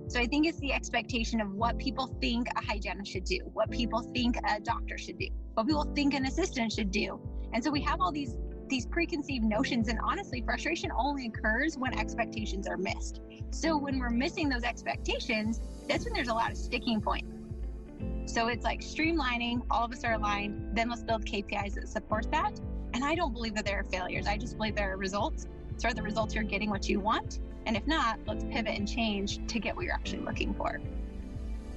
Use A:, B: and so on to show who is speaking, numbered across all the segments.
A: So I think it's the expectation of what people think a hygienist should do, what people think a doctor should do, what people think an assistant should do. And so we have all these preconceived notions, and honestly, frustration only occurs when expectations are missed. So when we're missing those expectations, that's when there's a lot of sticking points. So it's like streamlining, all of us are aligned, then let's build KPIs that support that. And I don't believe that there are failures. I just believe there are results. So are the results you're getting what you want? And if not, let's pivot and change to get what you're actually looking for.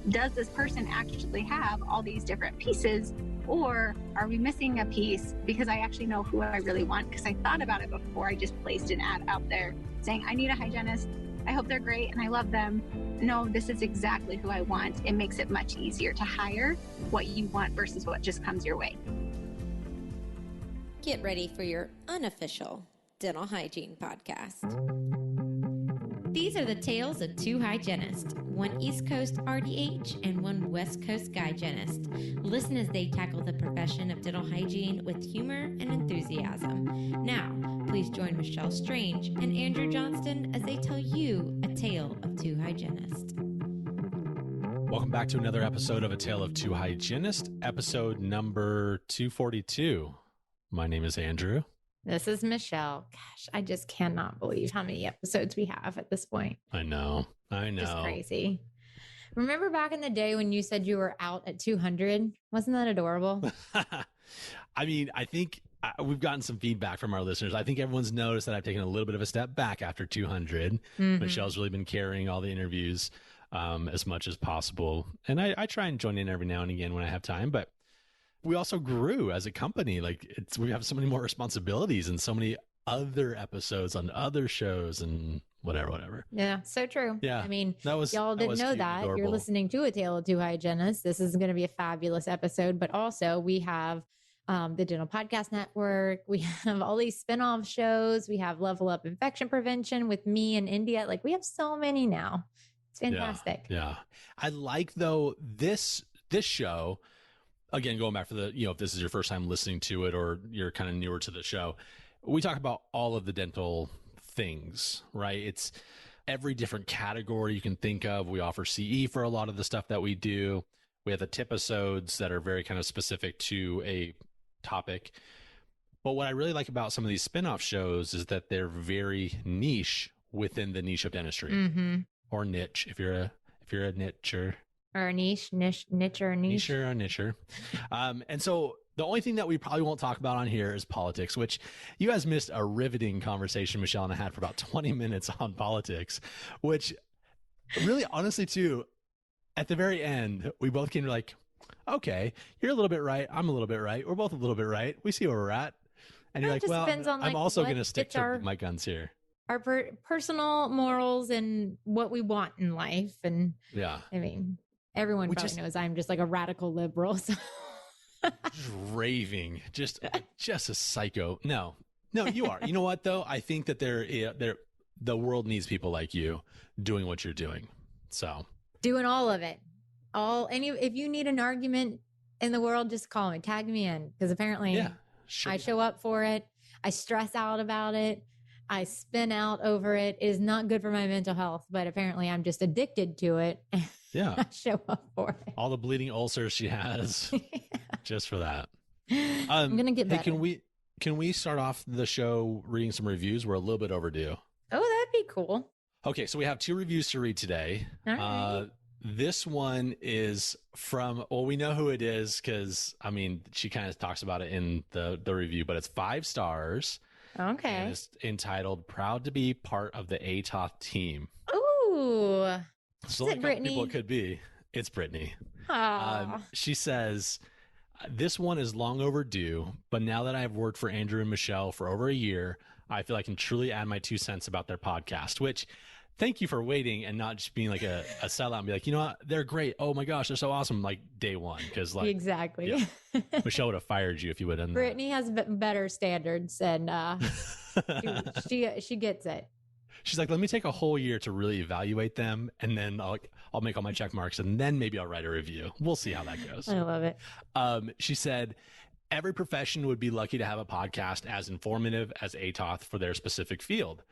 A: Does this person actually have all these different pieces, or are we missing a piece because I actually know who I really want because I thought about it before I just placed an ad out there saying, I need a hygienist. I hope they're great and I love them. No, this is exactly who I want. It makes it much easier to hire what you want versus what just comes your way.
B: Get ready for your unofficial dental hygiene podcast. These are the tales of two hygienists, one East Coast RDH and one West Coast hygienist. Listen as they tackle the profession of dental hygiene with humor and enthusiasm. Now, please join Michelle Strange and Andrew Johnston as they tell you a tale of two hygienists.
C: Welcome back to another episode of A Tale of Two Hygienists, episode number 242. My name is Andrew.
D: This is Michelle. Gosh, I just cannot believe how many episodes we have at this point.
C: I know.
D: Just crazy. Remember back in the day when you said you were out at 200? Wasn't that adorable?
C: I mean, I think we've gotten some feedback from our listeners. I think everyone's noticed that I've taken a little bit of a step back after 200. Mm-hmm. Michelle's really been carrying all the interviews as much as possible. And I try and join in every now and again when I have time, but we also grew as a company. Like we have so many more responsibilities and so many other episodes on other shows and whatever.
D: Yeah, so true.
C: Yeah.
D: I mean, y'all didn't know that. Adorable. You're listening to A Tale of Two Hygienists. This is going to be a fabulous episode, but also we have the Dental Podcast Network. We have all these spinoff shows. We have Level Up Infection Prevention with me and India. Like we have so many now. It's fantastic.
C: Yeah. I like though this show. Again, going back for if this is your first time listening to it or you're kind of newer to the show, we talk about all of the dental things, right? It's every different category you can think of. We offer CE for a lot of the stuff that we do. We have the tip episodes that are very kind of specific to a topic. But what I really like about some of these spin-off shows is that they're very niche within the niche of dentistry, or niche if you're a nicher.
D: Or a nicher.
C: And so the only thing that we probably won't talk about on here is politics, which you guys missed a riveting conversation Michelle and I had for about 20 minutes on politics, which really honestly too, at the very end, we both came to like, okay, you're a little bit right. I'm a little bit right. We're both a little bit right. We see where we're at. And you're like, well, I'm also going to stick to my guns here.
D: Our personal morals and what we want in life. And yeah, I mean, everyone probably knows I'm just like a radical liberal. So.
C: Just raving, just a psycho. No, you are. You know what though? I think that the world needs people like you doing what you're doing. So
D: doing all of it, if you need an argument in the world, just call me, tag me in, because apparently I show up for it. I stress out about it. I spin out over it. It is not good for my mental health, but apparently I'm just addicted to it.
C: Yeah.
D: I show up for it.
C: All the bleeding ulcers she has just for that.
D: I'm going to get better.
C: Hey, can we start off the show reading some reviews? We're a little bit overdue.
D: Oh, that'd be cool.
C: Okay. So we have 2 reviews to read today.
D: All right.
C: This one is from, we know who it is because, I mean, she kind of talks about it in the review, but it's 5 stars.
D: Okay.
C: And it's entitled "Proud to be Part of the ATOF Team."
D: Ooh.
C: So like a couple people it could be. It's Brittany. She says, "This one is long overdue, but now that I've worked for Andrew and Michelle for over a year, I feel I can truly add my 2 cents about their podcast," which thank you for waiting and not just being like a sellout and be like, you know what, they're great. Oh my gosh, they're so awesome. Like day one. Cause like,
D: exactly.
C: Yeah, Michelle would have fired you if you would have.
D: Brittany has better standards and she gets it.
C: She's like, let me take a whole year to really evaluate them. And then I'll make all my check marks and then maybe I'll write a review. We'll see how that goes.
D: I love it.
C: She said, every profession would be lucky to have a podcast as informative as ATOF for their specific field.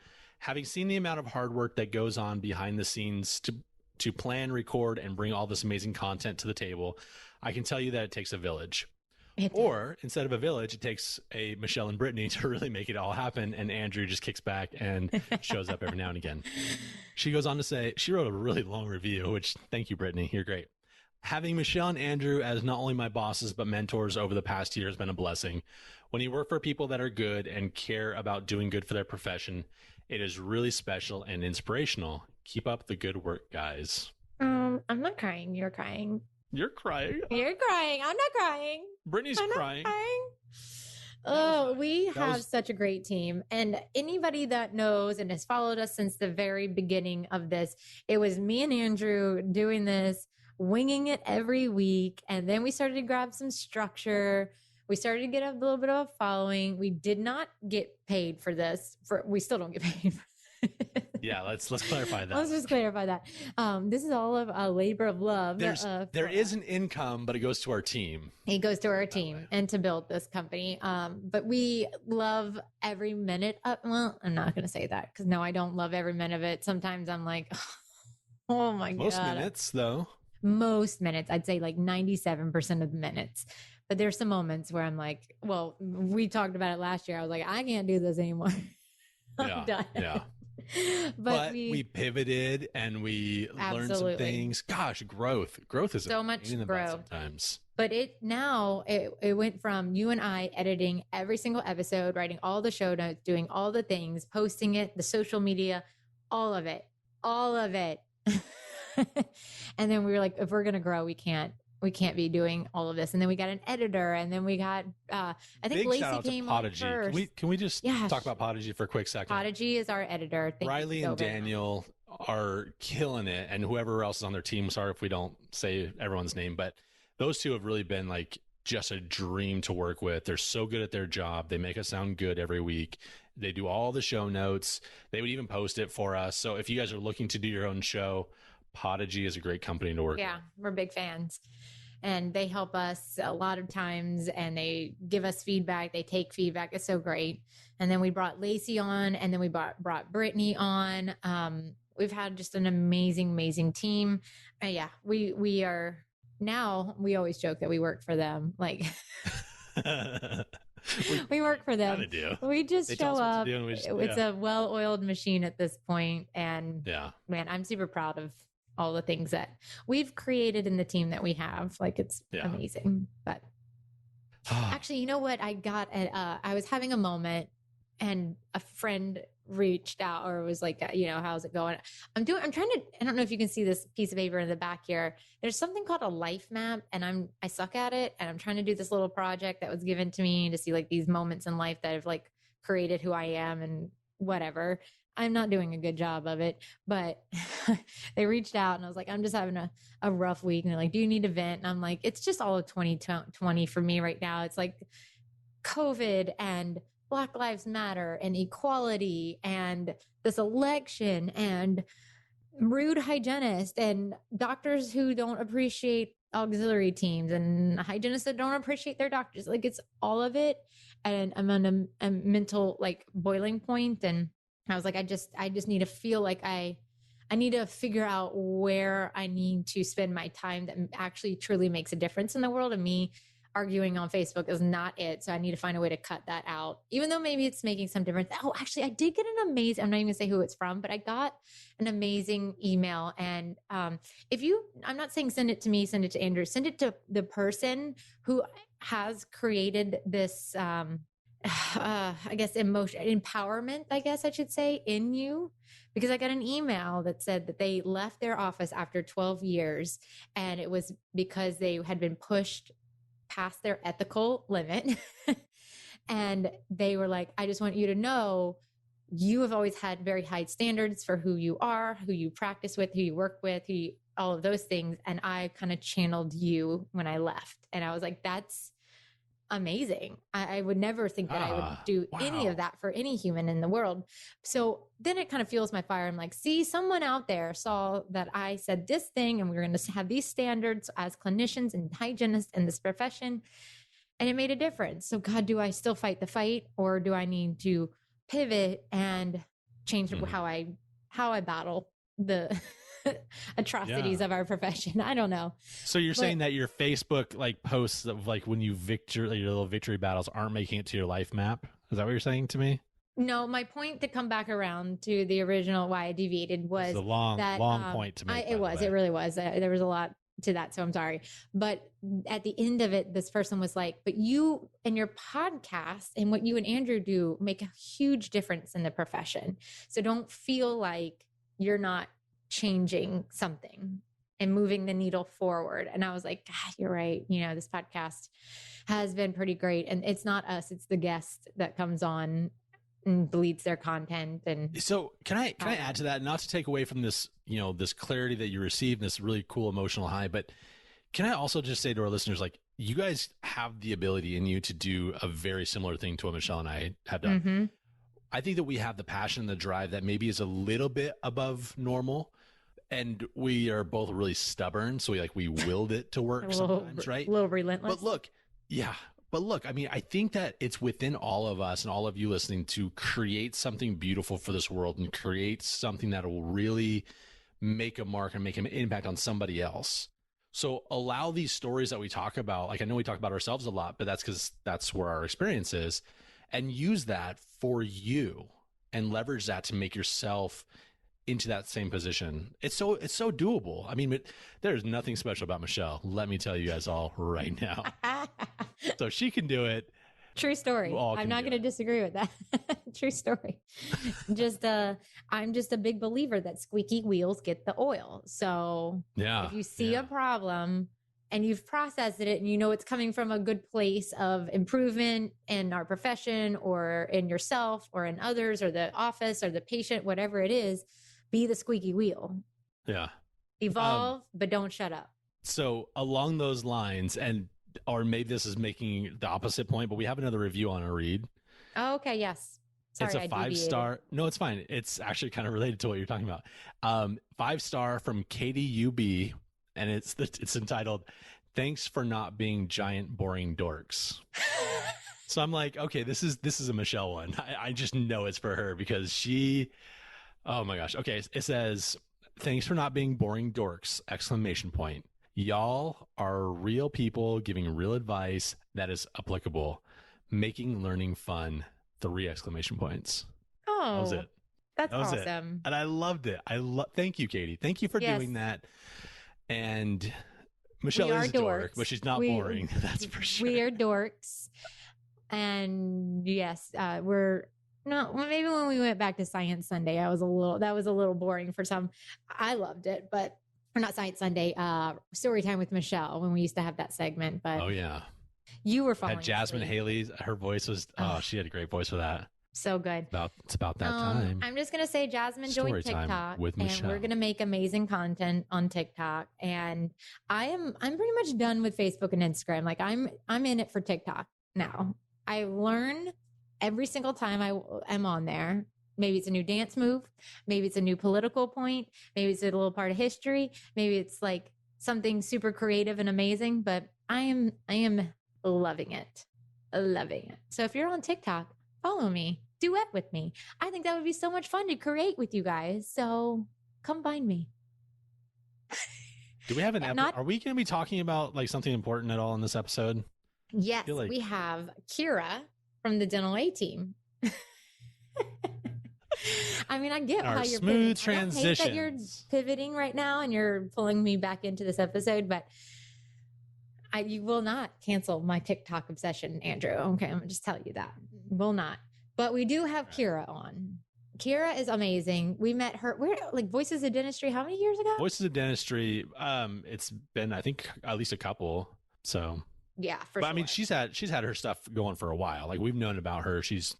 C: Having seen the amount of hard work that goes on behind the scenes to to plan, record, and bring all this amazing content to the table, I can tell you that it takes a village. Or instead of a village, it takes a Michelle and Brittany to really make it all happen. And Andrew just kicks back and shows up every now and again. She goes on to say, she wrote a really long review, which thank you, Brittany. You're great. Having Michelle and Andrew as not only my bosses, but mentors over the past year has been a blessing. When you work for people that are good and care about doing good for their profession, it is really special and inspirational. Keep up the good work, guys.
D: I'm not crying. You're crying.
C: You're crying.
D: You're crying. I'm not crying.
C: Brittany's crying.
D: Oh, we have such a great team. And anybody that knows and has followed us since the very beginning of this, it was me and Andrew doing this, winging it every week. And then we started to grab some structure. We started to get a little bit of a following. We did not get paid for this. We still don't get paid for
C: Yeah, let's clarify that.
D: Let's just clarify that. This is all of a labor of love.
C: There is an income, but it goes to our team.
D: It goes to our team and to build this company. But we love every minute. Well, I'm not going to say that because no, I don't love every minute of it. Sometimes I'm like, oh my God.
C: Most minutes though.
D: Most minutes. I'd say like 97% of the minutes. But there's some moments where I'm like, well, we talked about it last year. I was like, I can't do this anymore. I'm done.
C: Yeah. But we pivoted and we learned some things. Gosh, growth is
D: so much growth
C: sometimes.
D: But it went from you and I editing every single episode, writing all the show notes, doing all the things, posting it, the social media, all of it. And then we were like, if we're going to grow, we can't be doing all of this. And then we got an editor, and then we got, I think Lacey came on first.
C: Can we just talk about Podigy for a quick second?
D: Podigy is our editor.
C: Riley and Daniel are killing it. And whoever else is on their team, sorry if we don't say everyone's name, but those two have really been like just a dream to work with. They're so good at their job. They make us sound good every week. They do all the show notes. They would even post it for us. So if you guys are looking to do your own show, Podigy is a great company to work with.
D: Yeah, we're big fans. And they help us a lot of times, and they give us feedback. They take feedback. It's so great. And then we brought Lacey on, and then we brought Brittany on. We've had just an amazing team. We are now, we always joke that we work for them. Like we work for them. We just show up. It's a well-oiled machine at this point. And man, I'm super proud of all the things that we've created in the team that we have. Like, it's amazing. But actually, you know what? I was having a moment, and a friend reached out or was like, how's it going? I don't know if you can see this piece of paper in the back here. There's something called a life map, and I suck at it. And I'm trying to do this little project that was given to me to see like these moments in life that have like created who I am and whatever. I'm not doing a good job of it, but they reached out, and I was like, I'm just having a rough week. And they're like, do you need to vent? And I'm like, it's just all of 2020 for me right now. It's like COVID and Black Lives Matter and equality and this election and rude hygienists and doctors who don't appreciate auxiliary teams and hygienists that don't appreciate their doctors. Like, it's all of it. And I'm on a mental like boiling point. And I was like, I just need to feel like I need to figure out where I need to spend my time that actually truly makes a difference in the world. And me arguing on Facebook is not it. So I need to find a way to cut that out, even though maybe it's making some difference. Oh, actually, I did get an amazing, I'm not even gonna say who it's from, but I got an amazing email. And I'm not saying send it to me, send it to Andrew, send it to the person who has created this, I guess empowerment, I guess I should say, in you, because I got an email that said that they left their office after 12 years, and it was because they had been pushed past their ethical limit. And they were like, I just want you to know, you have always had very high standards for who you are, who you practice with, who you work with, all of those things. And I kind of channeled you when I left. And I was like, that's amazing. I would never think that I would do any of that for any human in the world. So then it kind of fuels my fire. I'm like, see, someone out there saw that I said this thing, and we're going to have these standards as clinicians and hygienists in this profession. And it made a difference. So God, do I still fight the fight, or do I need to pivot and change how I battle the atrocities of our profession. I don't know.
C: So you're saying that your Facebook like posts of like when you your little victory battles aren't making it to your life map? Is that what you're saying to me?
D: No, my point to come back around to the original why I deviated was
C: a long point to make.
D: It really was. There was a lot to that. So I'm sorry. But at the end of it, this person was like, but you and your podcast and what you and Andrew do make a huge difference in the profession. So don't feel like you're not changing something and moving the needle forward. And I was like, God, you're right. You know, this podcast has been pretty great. And it's not us, it's the guest that comes on and bleeds their content. And
C: so can I add to that, not to take away from this, you know, this clarity that you received, this really cool emotional high, but can I also just say to our listeners, like, you guys have the ability in you to do a very similar thing to what Michelle and I have done. Mm-hmm. I think that we have the passion and the drive that maybe is a little bit above normal, and we are both really stubborn. So we willed it to work sometimes, right?
D: A little relentless.
C: But look, I mean, I think that it's within all of us and all of you listening to create something beautiful for this world and create something that will really make a mark and make an impact on somebody else. So allow these stories that we talk about, like I know we talk about ourselves a lot, but that's because that's where our experience is, and use that for you and leverage that to make yourself into that same position. It's so doable. I mean, there's nothing special about Michelle. Let me tell you guys all right now. So she can do it.
D: True story. I'm not going to disagree with that. True story. I'm just a big believer that squeaky wheels get the oil. So if you see a problem and you've processed it and you know it's coming from a good place of improvement in our profession or in yourself or in others or the office or the patient, whatever it is, be the squeaky wheel.
C: Yeah.
D: Evolve, but don't shut up.
C: So along those lines, or maybe this is making the opposite point, but we have another review on a read.
D: Oh, okay. Yes. Sorry,
C: it's a 5-star. No, it's fine. It's actually kind of related to what you're talking about. 5-star from Katie UB, and it's entitled, "Thanks for not being giant boring dorks." So I'm like, okay, this is a Michelle one. I just know it's for her because she, oh my gosh. Okay. It says, "Thanks for not being boring dorks, ! Y'all are real people giving real advice that is applicable, making learning fun, ! Oh, that was it.
D: That's awesome.
C: And I loved it. Thank you, Katie. Thank you for doing that. And Michelle is a dork, but she's not boring. That's for sure.
D: We are dorks. And yes, maybe when we went back to Science Sunday, that was a little boring for some. I loved it, but or not Science Sunday, Story Time with Michelle, when we used to have that segment. But
C: oh yeah,
D: you were following.
C: Had Jasmine Haley's, her voice was she had a great voice for that.
D: So good.
C: It's about that time.
D: I'm just gonna say Jasmine joined TikTok
C: with Michelle.
D: And we're gonna make amazing content on TikTok. And I'm pretty much done with Facebook and Instagram. Like I'm in it for TikTok now. I learn every single time I am on there. Maybe it's a new dance move. Maybe it's a new political point. Maybe it's a little part of history. Maybe it's like something super creative and amazing, but I am loving it. Loving it. So if you're on TikTok, follow me, duet with me. I think that would be so much fun to create with you guys. So come find me.
C: Do we have are we going to be talking about like something important at all in this episode?
D: Yes, we have Kiera from the Dental A team. I mean, I get how you're
C: smooth transition.
D: I hate that you're pivoting right now and you're pulling me back into this episode, but you will not cancel my TikTok obsession, Andrew. Okay, I'm gonna just tell you that. Will not. But we do have Kiera on. Kiera is amazing. We met her. We're like Voices of Dentistry. How many years ago?
C: Voices of Dentistry. It's been, I think, at least a couple. So
D: yeah, for sure.
C: I mean, she's had her stuff going for a while. Like we've known about her. She's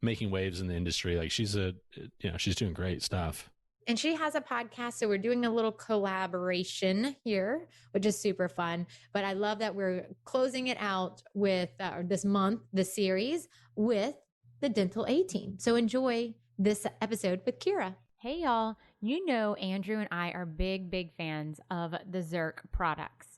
C: making waves in the industry. Like she's doing great stuff.
D: And she has a podcast. So we're doing a little collaboration here, which is super fun. But I love that we're closing it out with this month, the series with the Dental A team. So enjoy this episode with Kiera.
E: Hey y'all, you know Andrew and I are big fans of the Zerk products.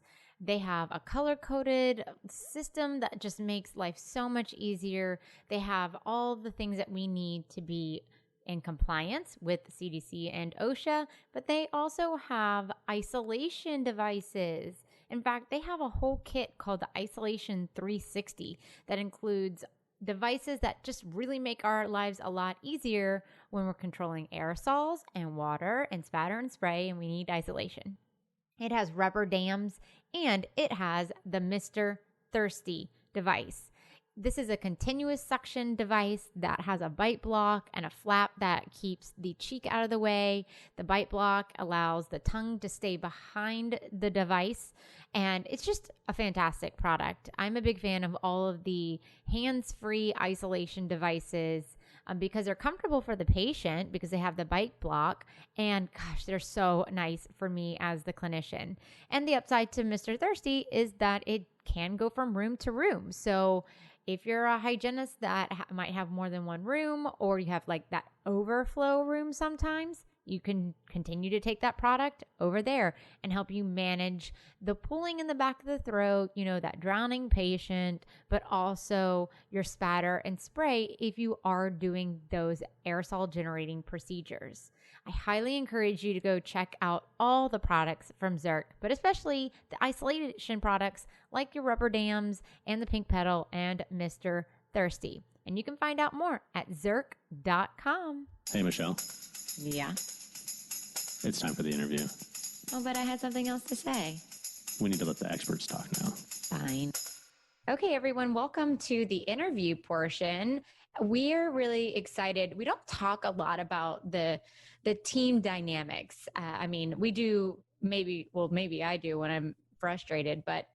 E: They have a color-coded system that just makes life so much easier. They have all the things that we need to be in compliance with CDC and OSHA, but they also have isolation devices. In fact, they have a whole kit called the Isolation 360 that includes devices that just really make our lives a lot easier when we're controlling aerosols and water and spatter and spray, and we need isolation. It has rubber dams, and it has the Mr. Thirsty device. This is a continuous suction device that has a bite block and a flap that keeps the cheek out of the way. The bite block allows the tongue to stay behind the device, and it's just a fantastic product. I'm a big fan of all of the hands-free isolation devices because they're comfortable for the patient because they have the bite block, and gosh, they're so nice for me as the clinician. And the upside to Mr. Thirsty is that it can go from room to room. So if you're a hygienist that might have more than one room, or you have like that overflow room sometimes, you can continue to take that product over there and help you manage the pulling in the back of the throat, that drowning patient, but also your spatter and spray if you are doing those aerosol generating procedures. I highly encourage you to go check out all the products from Zerk, but especially the isolation products like your rubber dams and the pink petal and Mr. Thirsty. And you can find out more at Zerk.com.
F: Hey, Michelle.
B: Yeah.
F: It's time for the interview.
B: Oh, but I had something else to say.
F: We need to let the experts talk now.
B: Fine.
D: Okay, everyone, welcome to the interview portion. We're really excited. We don't talk a lot about the team dynamics. We do maybe I do when I'm frustrated, but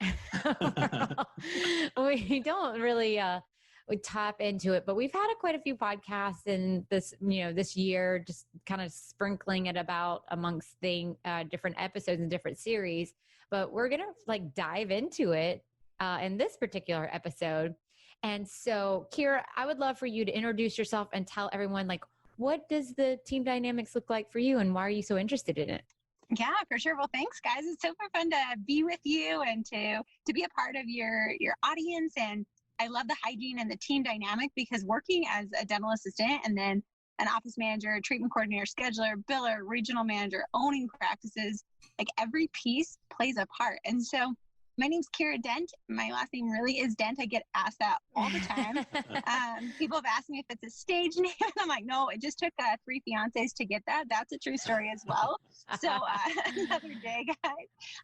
D: we don't really we tap into it. But we've had quite a few podcasts in this year, just kind of sprinkling it about amongst different episodes and different series. But we're gonna dive into it in this particular episode. And so, Kiera, I would love for you to introduce yourself and tell everyone, what does the team dynamics look like for you and why are you so interested in it?
A: Yeah, for sure. Well, thanks, guys. It's super fun to be with you and to be a part of your audience. And I love the hygiene and the team dynamic because working as a dental assistant and then an office manager, treatment coordinator, scheduler, biller, regional manager, owning practices, every piece plays a part. And so my name's Kiera Dent. My last name really is Dent. I get asked that all the time. People have asked me if it's a stage name. And I'm like, no, it just took 3 fiancés to get that. That's a true story as well. So another day, guys.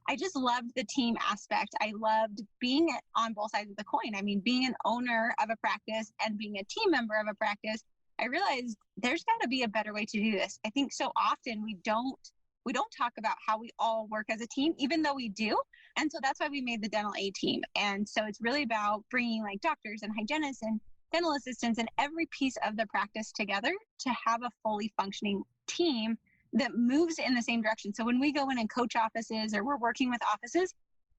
A: I just loved the team aspect. I loved being on both sides of the coin. I mean, being an owner of a practice and being a team member of a practice, I realized there's got to be a better way to do this. I think so often we don't talk about how we all work as a team, even though we do. And so that's why we made the Dental A team. And so it's really about bringing doctors and hygienists and dental assistants and every piece of the practice together to have a fully functioning team that moves in the same direction. So when we go in and coach offices or we're working with offices,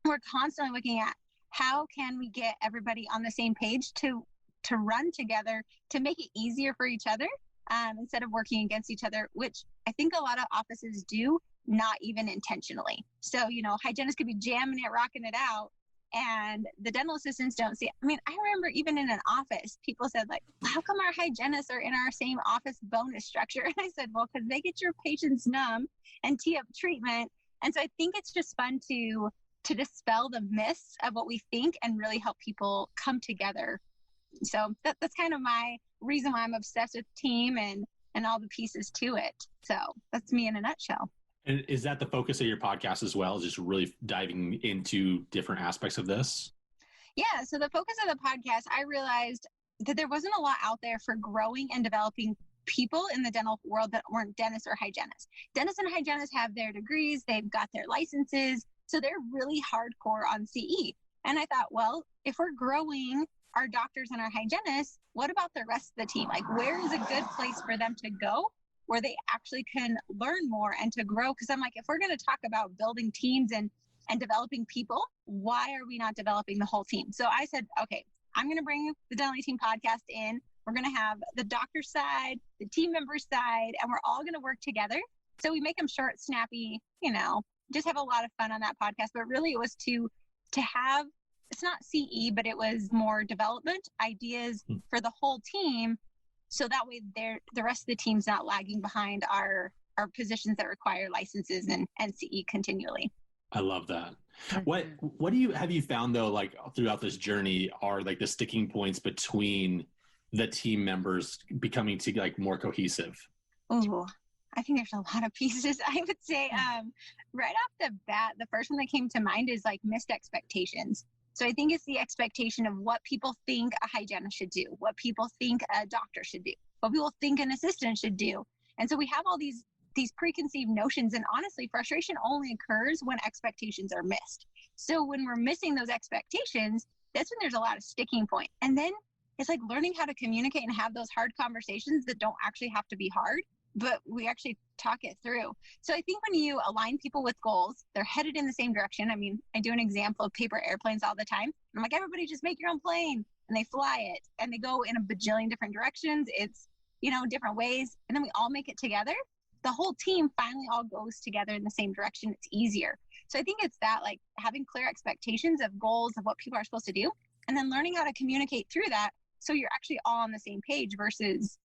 A: we're constantly looking at how can we get everybody on the same page to run together to make it easier for each other instead of working against each other, which I think a lot of offices do, not even intentionally. So, hygienists could be jamming it, rocking it out, and the dental assistants don't see it. I mean, I remember even in an office, people said how come our hygienists are in our same office bonus structure? And I said, well, because they get your patients numb and tee up treatment. And so I think it's just fun to dispel the myths of what we think and really help people come together. So that's kind of my reason why I'm obsessed with team and all the pieces to it. So that's me in a nutshell.
F: And is that the focus of your podcast as well? Just really diving into different aspects of this?
A: Yeah. So the focus of the podcast, I realized that there wasn't a lot out there for growing and developing people in the dental world that weren't dentists or hygienists. Dentists and hygienists have their degrees, they've got their licenses, so they're really hardcore on CE. And I thought, well, if we're growing our doctors and our hygienists, what about the rest of the team? Where is a good place for them to go where they actually can learn more and to grow? Because I'm if we're going to talk about building teams and developing people, why are we not developing the whole team? So I said, okay, I'm going to bring the Dental A Team podcast in. We're going to have the doctor side, the team member side, and we're all going to work together. So we make them short, snappy, just have a lot of fun on that podcast. But really it was to have, it's not CE, but it was more development ideas for the whole team So that way the rest of the team's not lagging behind our positions that require licenses and CE continually.
F: I love that. What have you found though, like throughout this journey, are like the sticking points between the team members becoming to like more cohesive?
A: Oh, I think there's a lot of pieces. I would say right off the bat, the first one that came to mind is like missed expectations. So I think it's the expectation of what people think a hygienist should do, what people think a doctor should do, what people think an assistant should do. And so we have all these preconceived notions, and honestly, frustration only occurs when expectations are missed. So when we're missing those expectations, that's when there's a lot of sticking point. And then it's like learning how to communicate and have those hard conversations that don't actually have to be hard, but we actually talk it through. So I think when you align people with goals, they're headed in the same direction. I mean, I do an example of paper airplanes all the time. I'm like, everybody just make your own plane, and they fly it and they go in a bajillion different directions. It's, different ways. And then we all make it together. The whole team finally all goes together in the same direction. It's easier. So I think it's that, like having clear expectations of goals of what people are supposed to do, and then learning how to communicate through that. So you're actually all on the same page versus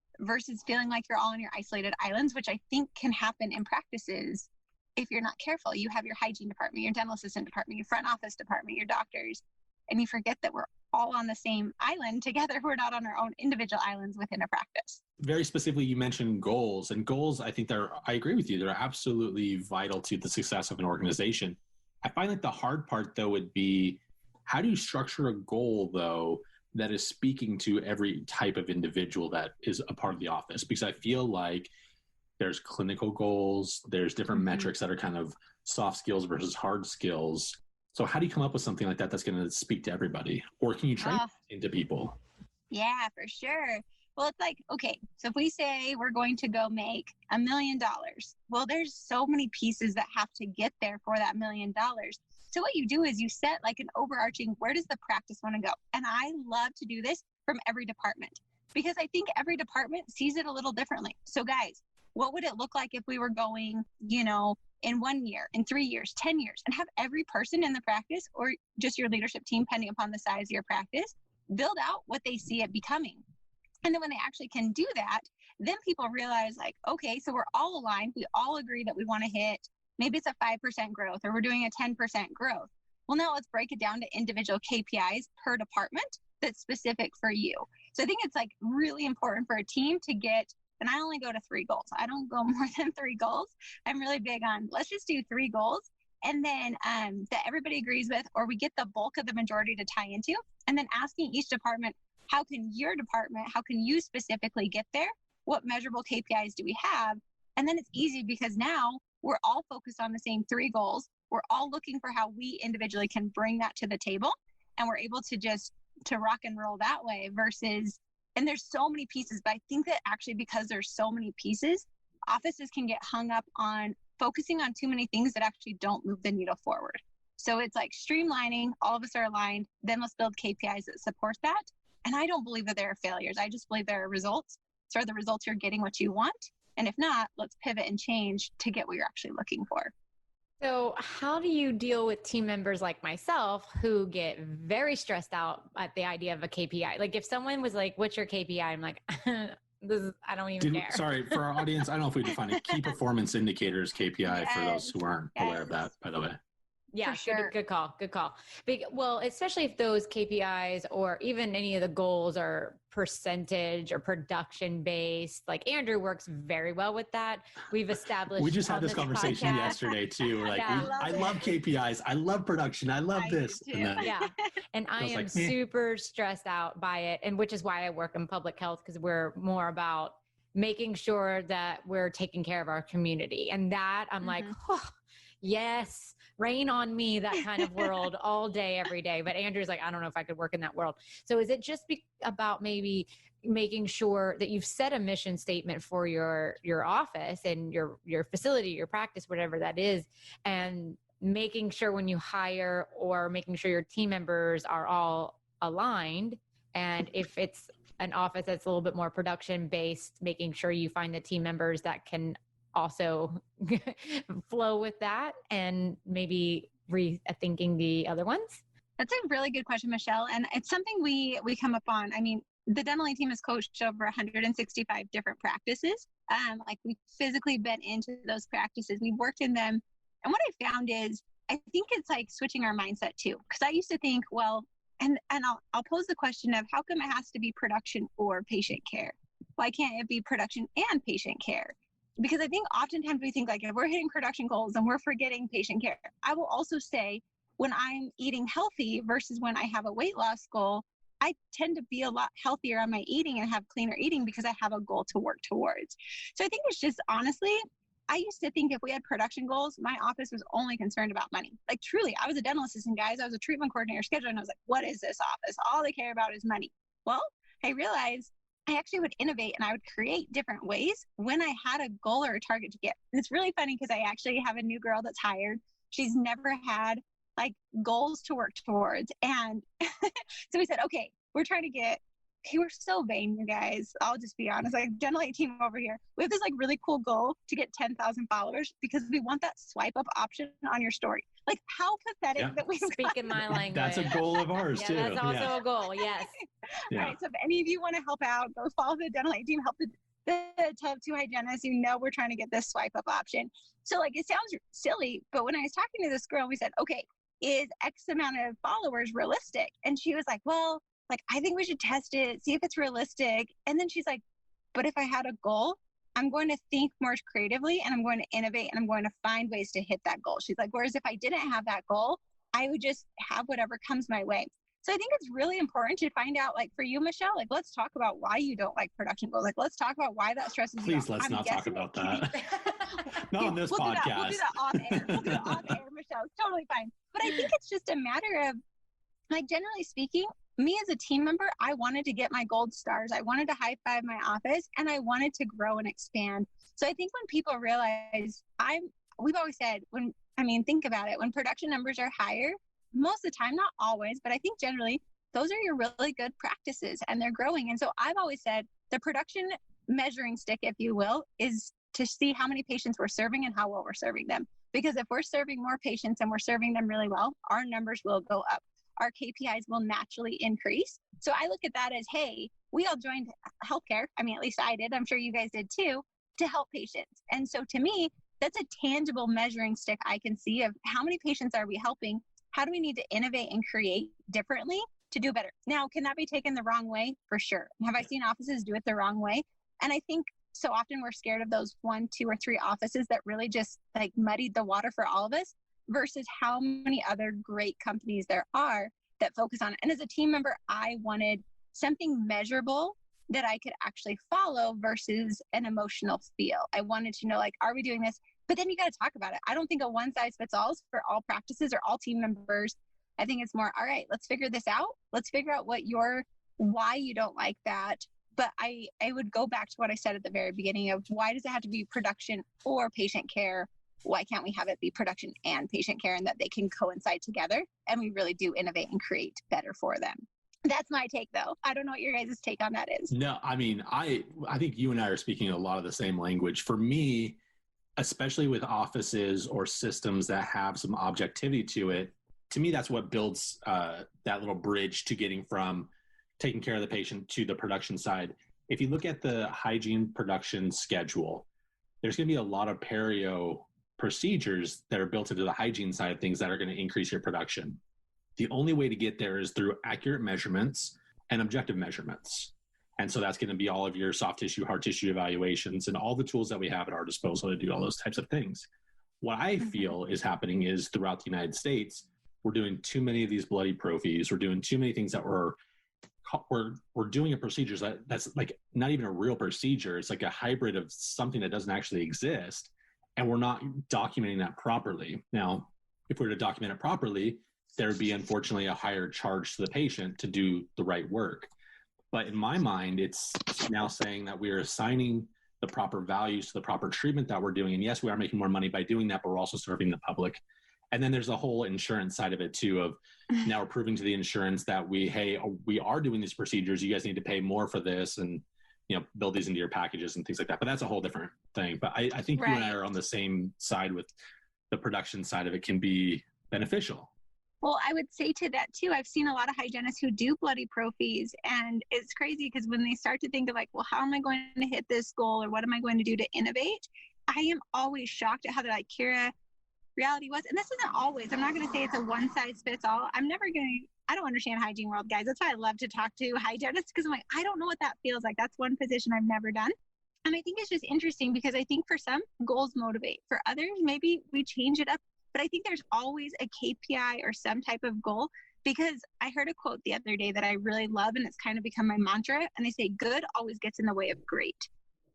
A: feeling like you're all on your isolated islands, which I think can happen in practices if you're not careful. You have your hygiene department, your dental assistant department, your front office department, your doctors, and you forget that we're all on the same island together. We're not on our own individual islands within a practice.
F: Very specifically, you mentioned goals, and goals, I think I agree with you. They're absolutely vital to the success of an organization. I find like the hard part though would be, how do you structure a goal though that is speaking to every type of individual that is a part of the office? Because I feel like there's clinical goals, there's different metrics that are kind of soft skills versus hard skills. So how do you come up with something like that that's going to speak to everybody? Or can you train into people?
A: Yeah, for sure. Well, it's like, okay, so if we say we're going to go make $1 million, well, there's so many pieces that have to get there for that $1 million. So what you do is you set like an overarching, where does the practice want to go? And I love to do this from every department, because I think every department sees it a little differently. So guys, what would it look like if we were going, in 1 year, in 3 years, 10 years, and have every person in the practice, or just your leadership team, depending upon the size of your practice, build out what they see it becoming. And then when they actually can do that, then people realize like, okay, so we're all aligned. We all agree that we want to hit, maybe it's a 5% growth, or we're doing a 10% growth. Well, now let's break it down to individual KPIs per department that's specific for you. So I think it's like really important for a team to get, and I only go to 3 goals. I don't go more than 3 goals. I'm really big on, let's just do 3 goals. And then that everybody agrees with, or we get the bulk of the majority to tie into, and then asking each department, how can you specifically get there? What measurable KPIs do we have? And then it's easy because now we're all focused on the same 3 goals. We're all looking for how we individually can bring that to the table, and we're able to just to rock and roll that way versus, and there's so many pieces, but I think that actually because there's so many pieces, offices can get hung up on focusing on too many things that actually don't move the needle forward. So it's like streamlining, all of us are aligned, then let's build KPIs that support that. And I don't believe that there are failures. I just believe there are results. So are the results you're getting what you want? And if not, let's pivot and change to get what you're actually looking for.
E: So how do you deal with team members like myself who get very stressed out at the idea of a KPI? Like if someone was like, what's your KPI? I'm like, I don't even care.
F: Sorry, for our audience, I don't know if we define it. Key Performance Indicators Kpi, for those who aren't aware of that, by the way.
E: Yeah,
A: sure.
E: Good call. Well, especially if those KPIs or even any of the goals are percentage or production based, like Andrew works very well with that. We've established.
F: We just had this conversation yesterday too. We're like, I love KPIs. I love production. I love this.
E: And I am super stressed out by it. And which is why I work in public health, because we're more about making sure that we're taking care of our community. And that I'm like, oh, yes, rain on me, that kind of world all day, every day. But Andrew's like, I don't know if I could work in that world. So is it just about maybe making sure that you've set a mission statement for your office and your facility, your practice, whatever that is, and making sure when you hire or making sure your team members are all aligned? And if it's an office that's a little bit more production based, making sure you find the team members that can also flow with that, and maybe rethinking the other ones?
A: That's a really good question, Michelle. And it's something we come up on. I mean, the dental team has coached over 165 different practices. Like we've physically been into those practices. We've worked in them. And what I found is, I think it's like switching our mindset too. Because I used to think, well, and I'll pose the question of how come it has to be production or patient care? Why can't it be production and patient care? Because I think oftentimes we think like if we're hitting production goals and we're forgetting patient care. I will also say when I'm eating healthy versus when I have a weight loss goal, I tend to be a lot healthier on my eating and have cleaner eating because I have a goal to work towards. So I think it's just honestly, I used to think if we had production goals, my office was only concerned about money. Like truly, I was a dental assistant, guys. I was a treatment coordinator scheduler, and I was like, what is this office? All they care about is money. Well, I realized I actually would innovate and I would create different ways when I had a goal or a target to get. And it's really funny because I actually have a new girl that's hired. She's never had like goals to work towards. And so we said, okay, we're trying to get, we're so vain, you guys. I'll just be honest, like dental team over here, we have this like really cool goal to get 10,000 followers because we want that swipe up option on your story. Like how pathetic that we
E: speak in my language.
F: That's a goal of ours too.
E: That's also a goal. Yes.
A: All right. So if any of you want to help out, go follow the dental team, help the Tale of Two Hygienists. You know, we're trying to get this swipe up option. So like, it sounds silly, but when I was talking to this girl, we said, okay, is X amount of followers realistic? And she was like, well, like, I think we should test it, see if it's realistic. And then she's like, but if I had a goal, I'm going to think more creatively and I'm going to innovate and I'm going to find ways to hit that goal. She's like, whereas if I didn't have that goal, I would just have whatever comes my way. So I think it's really important to find out, like for you, Michelle, like let's talk about why you don't like production goals. Like let's talk about why that stresses you out.
F: Please, let's not talk about that. Not on this podcast.
A: We'll do that off air. We'll do that off air, Michelle. It's totally fine. But I think it's just a matter of, like, generally speaking, me as a team member, I wanted to get my gold stars. I wanted to high five my office and I wanted to grow and expand. So I think when people realize we've always said think about it, when production numbers are higher, most of the time, not always, but I think generally those are your really good practices and they're growing. And so I've always said the production measuring stick, if you will, is to see how many patients we're serving and how well we're serving them. Because if we're serving more patients and we're serving them really well, our numbers will go up. Our KPIs will naturally increase. So I look at that as, hey, we all joined healthcare. I mean, at least I did. I'm sure you guys did too, to help patients. And so to me, that's a tangible measuring stick I can see of how many patients are we helping? How do we need to innovate and create differently to do better? Now, can that be taken the wrong way? For sure. Have I seen offices do it the wrong way? And I think so often we're scared of those 1, 2, or 3 offices that really just like muddied the water for all of us versus how many other great companies there are that focus on it. And as a team member, I wanted something measurable that I could actually follow versus an emotional feel. I wanted to know, like, are we doing this? But then you got to talk about it. I don't think a one size fits all for all practices or all team members. I think it's more, all right, let's figure this out. Let's figure out why you don't like that. But I would go back to what I said at the very beginning of why does it have to be production or patient care? Why can't we have it be production and patient care and that they can coincide together? And we really do innovate and create better for them. That's my take, though. I don't know what your guys' take on that is.
F: No, I mean, I think you and I are speaking a lot of the same language. For me, especially with offices or systems that have some objectivity to it, to me, that's what builds that little bridge to getting from taking care of the patient to the production side. If you look at the hygiene production schedule, there's going to be a lot of perio procedures that are built into the hygiene side of things that are going to increase your production. The only way to get there is through accurate measurements and objective measurements. And so that's going to be all of your soft tissue, hard tissue evaluations, and all the tools that we have at our disposal to do all those types of things. What I feel is happening is throughout the United States, we're doing too many of these bloody prophies. We're doing too many things that we're doing a procedure that's like not even a real procedure. It's like a hybrid of something that doesn't actually exist. And we're not documenting that properly. Now, if we were to document it properly, there would be unfortunately a higher charge to the patient to do the right work. But in my mind, it's now saying that we are assigning the proper values to the proper treatment that we're doing. And yes, we are making more money by doing that, but we're also serving the public. And then there's a whole insurance side of it too, of now we're proving to the insurance that we are doing these procedures. You guys need to pay more for this and, build these into your packages and things like that. But that's a whole different thing. But I think you and I are on the same side with the production side of it can be beneficial.
A: Well, I would say to that too, I've seen a lot of hygienists who do bloody prophies, and it's crazy because when they start to think of like, well, how am I going to hit this goal, or what am I going to do to innovate? I am always shocked at how they're like, Kiera, reality was, and this isn't always, I'm not going to say it's a one size fits all. I don't understand hygiene world, guys. That's why I love to talk to hygienists, because I'm like, I don't know what that feels like. That's one position I've never done. And I think it's just interesting because I think for some, goals motivate. For others, maybe we change it up. But I think there's always a KPI or some type of goal, because I heard a quote the other day that I really love, and it's kind of become my mantra. And they say, good always gets in the way of great.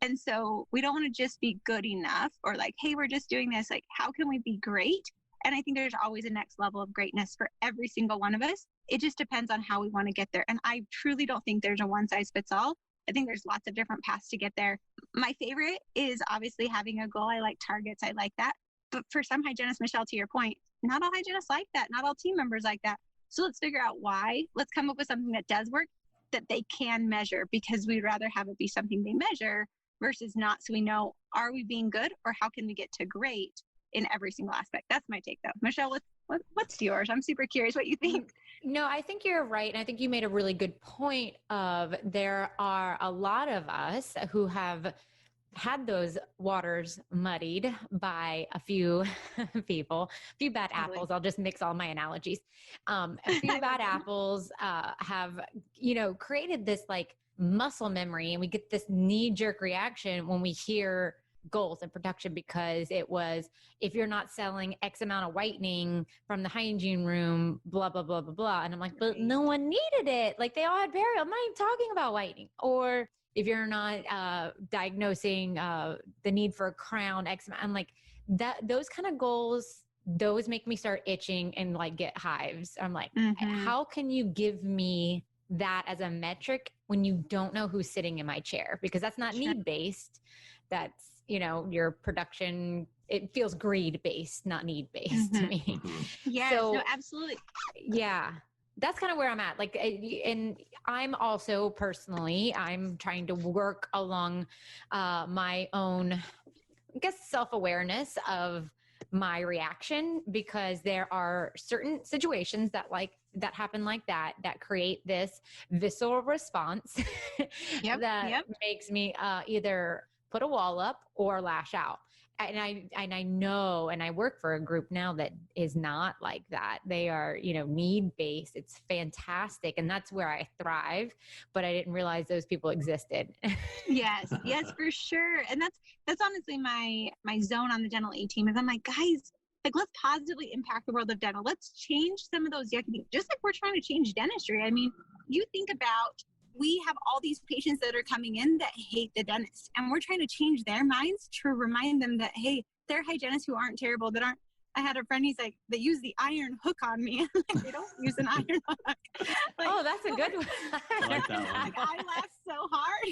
A: And so we don't want to just be good enough, or like, hey, we're just doing this. Like, how can we be great? And I think there's always a next level of greatness for every single one of us. It just depends on how we want to get there. And I truly don't think there's a one size fits all. I think there's lots of different paths to get there. My favorite is obviously having a goal. I like targets. I like that. But for some hygienists, Michelle, to your point, not all hygienists like that. Not all team members like that. So let's figure out why. Let's come up with something that does work, that they can measure, because we'd rather have it be something they measure versus not. So we know, are we being good, or how can we get to great in every single aspect? That's my take though. Michelle, what's yours? I'm super curious what you think.
D: No, I think you're right. And I think you made a really good point of, there are a lot of us who have had those waters muddied by a few people, a few bad apples. I'll just mix all my analogies. A few bad apples have, created this like muscle memory, and we get this knee-jerk reaction when we hear goals in production, because it was, if you're not selling X amount of whitening from the hygiene room, blah, blah, blah, blah, blah. And I'm like, but no one needed it. Like, they all had period. I'm not even talking about whitening. Or if you're not diagnosing the need for a crown, X amount. I'm like, those kind of goals, those make me start itching and like get hives. I'm like, how can you give me that as a metric when you don't know who's sitting in my chair? Because that's not need-based. That's, your production, it feels greed-based, not need-based to me.
A: Yes, no, absolutely.
D: Yeah. That's kind of where I'm at. Like, and I'm also personally, I'm trying to work along my own, I guess, self-awareness of my reaction, because there are certain situations that happen like that create this visceral response that makes me either put a wall up or lash out. And I know, and I work for a group now that is not like that. They are, need-based. It's fantastic. And that's where I thrive, but I didn't realize those people existed.
A: Yes, for sure. And that's honestly my zone on the dental A team is, I'm like, guys, like, let's positively impact the world of dental. Let's change some of those yucky things, just like we're trying to change dentistry. I mean, you think about, we have all these patients that are coming in that hate the dentist, and we're trying to change their minds to remind them that, hey, there are hygienists who aren't terrible, I had a friend, he's like, they use the iron hook on me. Like, they don't use an iron hook. Like,
D: oh, that's a good one.
F: I like that one.
A: I laugh so hard.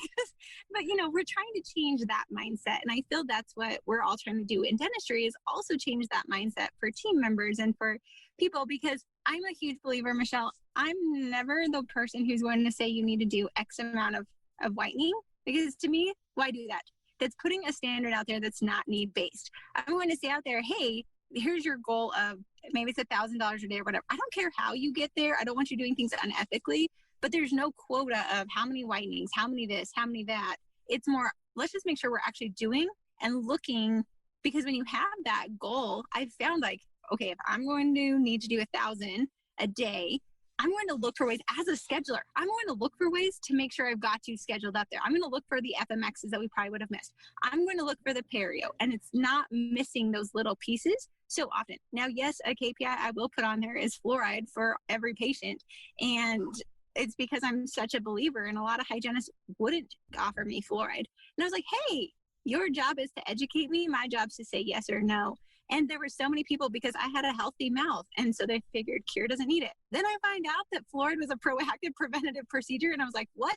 A: But, we're trying to change that mindset. And I feel that's what we're all trying to do in dentistry, is also change that mindset for team members and for people, because I'm a huge believer, Michelle, I'm never the person who's going to say you need to do X amount of whitening, because to me, why do that? That's putting a standard out there that's not need-based. I'm going to say out there, hey, here's your goal of maybe it's $1,000 a day or whatever. I don't care how you get there. I don't want you doing things unethically, but there's no quota of how many whitenings, how many this, how many that. It's more, let's just make sure we're actually doing and looking, because when you have that goal, I've found like, okay, if I'm going to need to do 1,000 a day, I'm going to look for ways as a scheduler. I'm going to look for ways to make sure I've got you scheduled up there. I'm going to look for the FMXs that we probably would have missed. I'm going to look for the perio, and it's not missing those little pieces so often. Now, yes, a KPI I will put on there is fluoride for every patient. And it's because I'm such a believer, and a lot of hygienists wouldn't offer me fluoride. And I was like, hey, your job is to educate me. My job is to say yes or no. And there were so many people, because I had a healthy mouth, and so they figured Kiera doesn't need it. Then I find out that fluoride was a proactive preventative procedure, and I was like, what?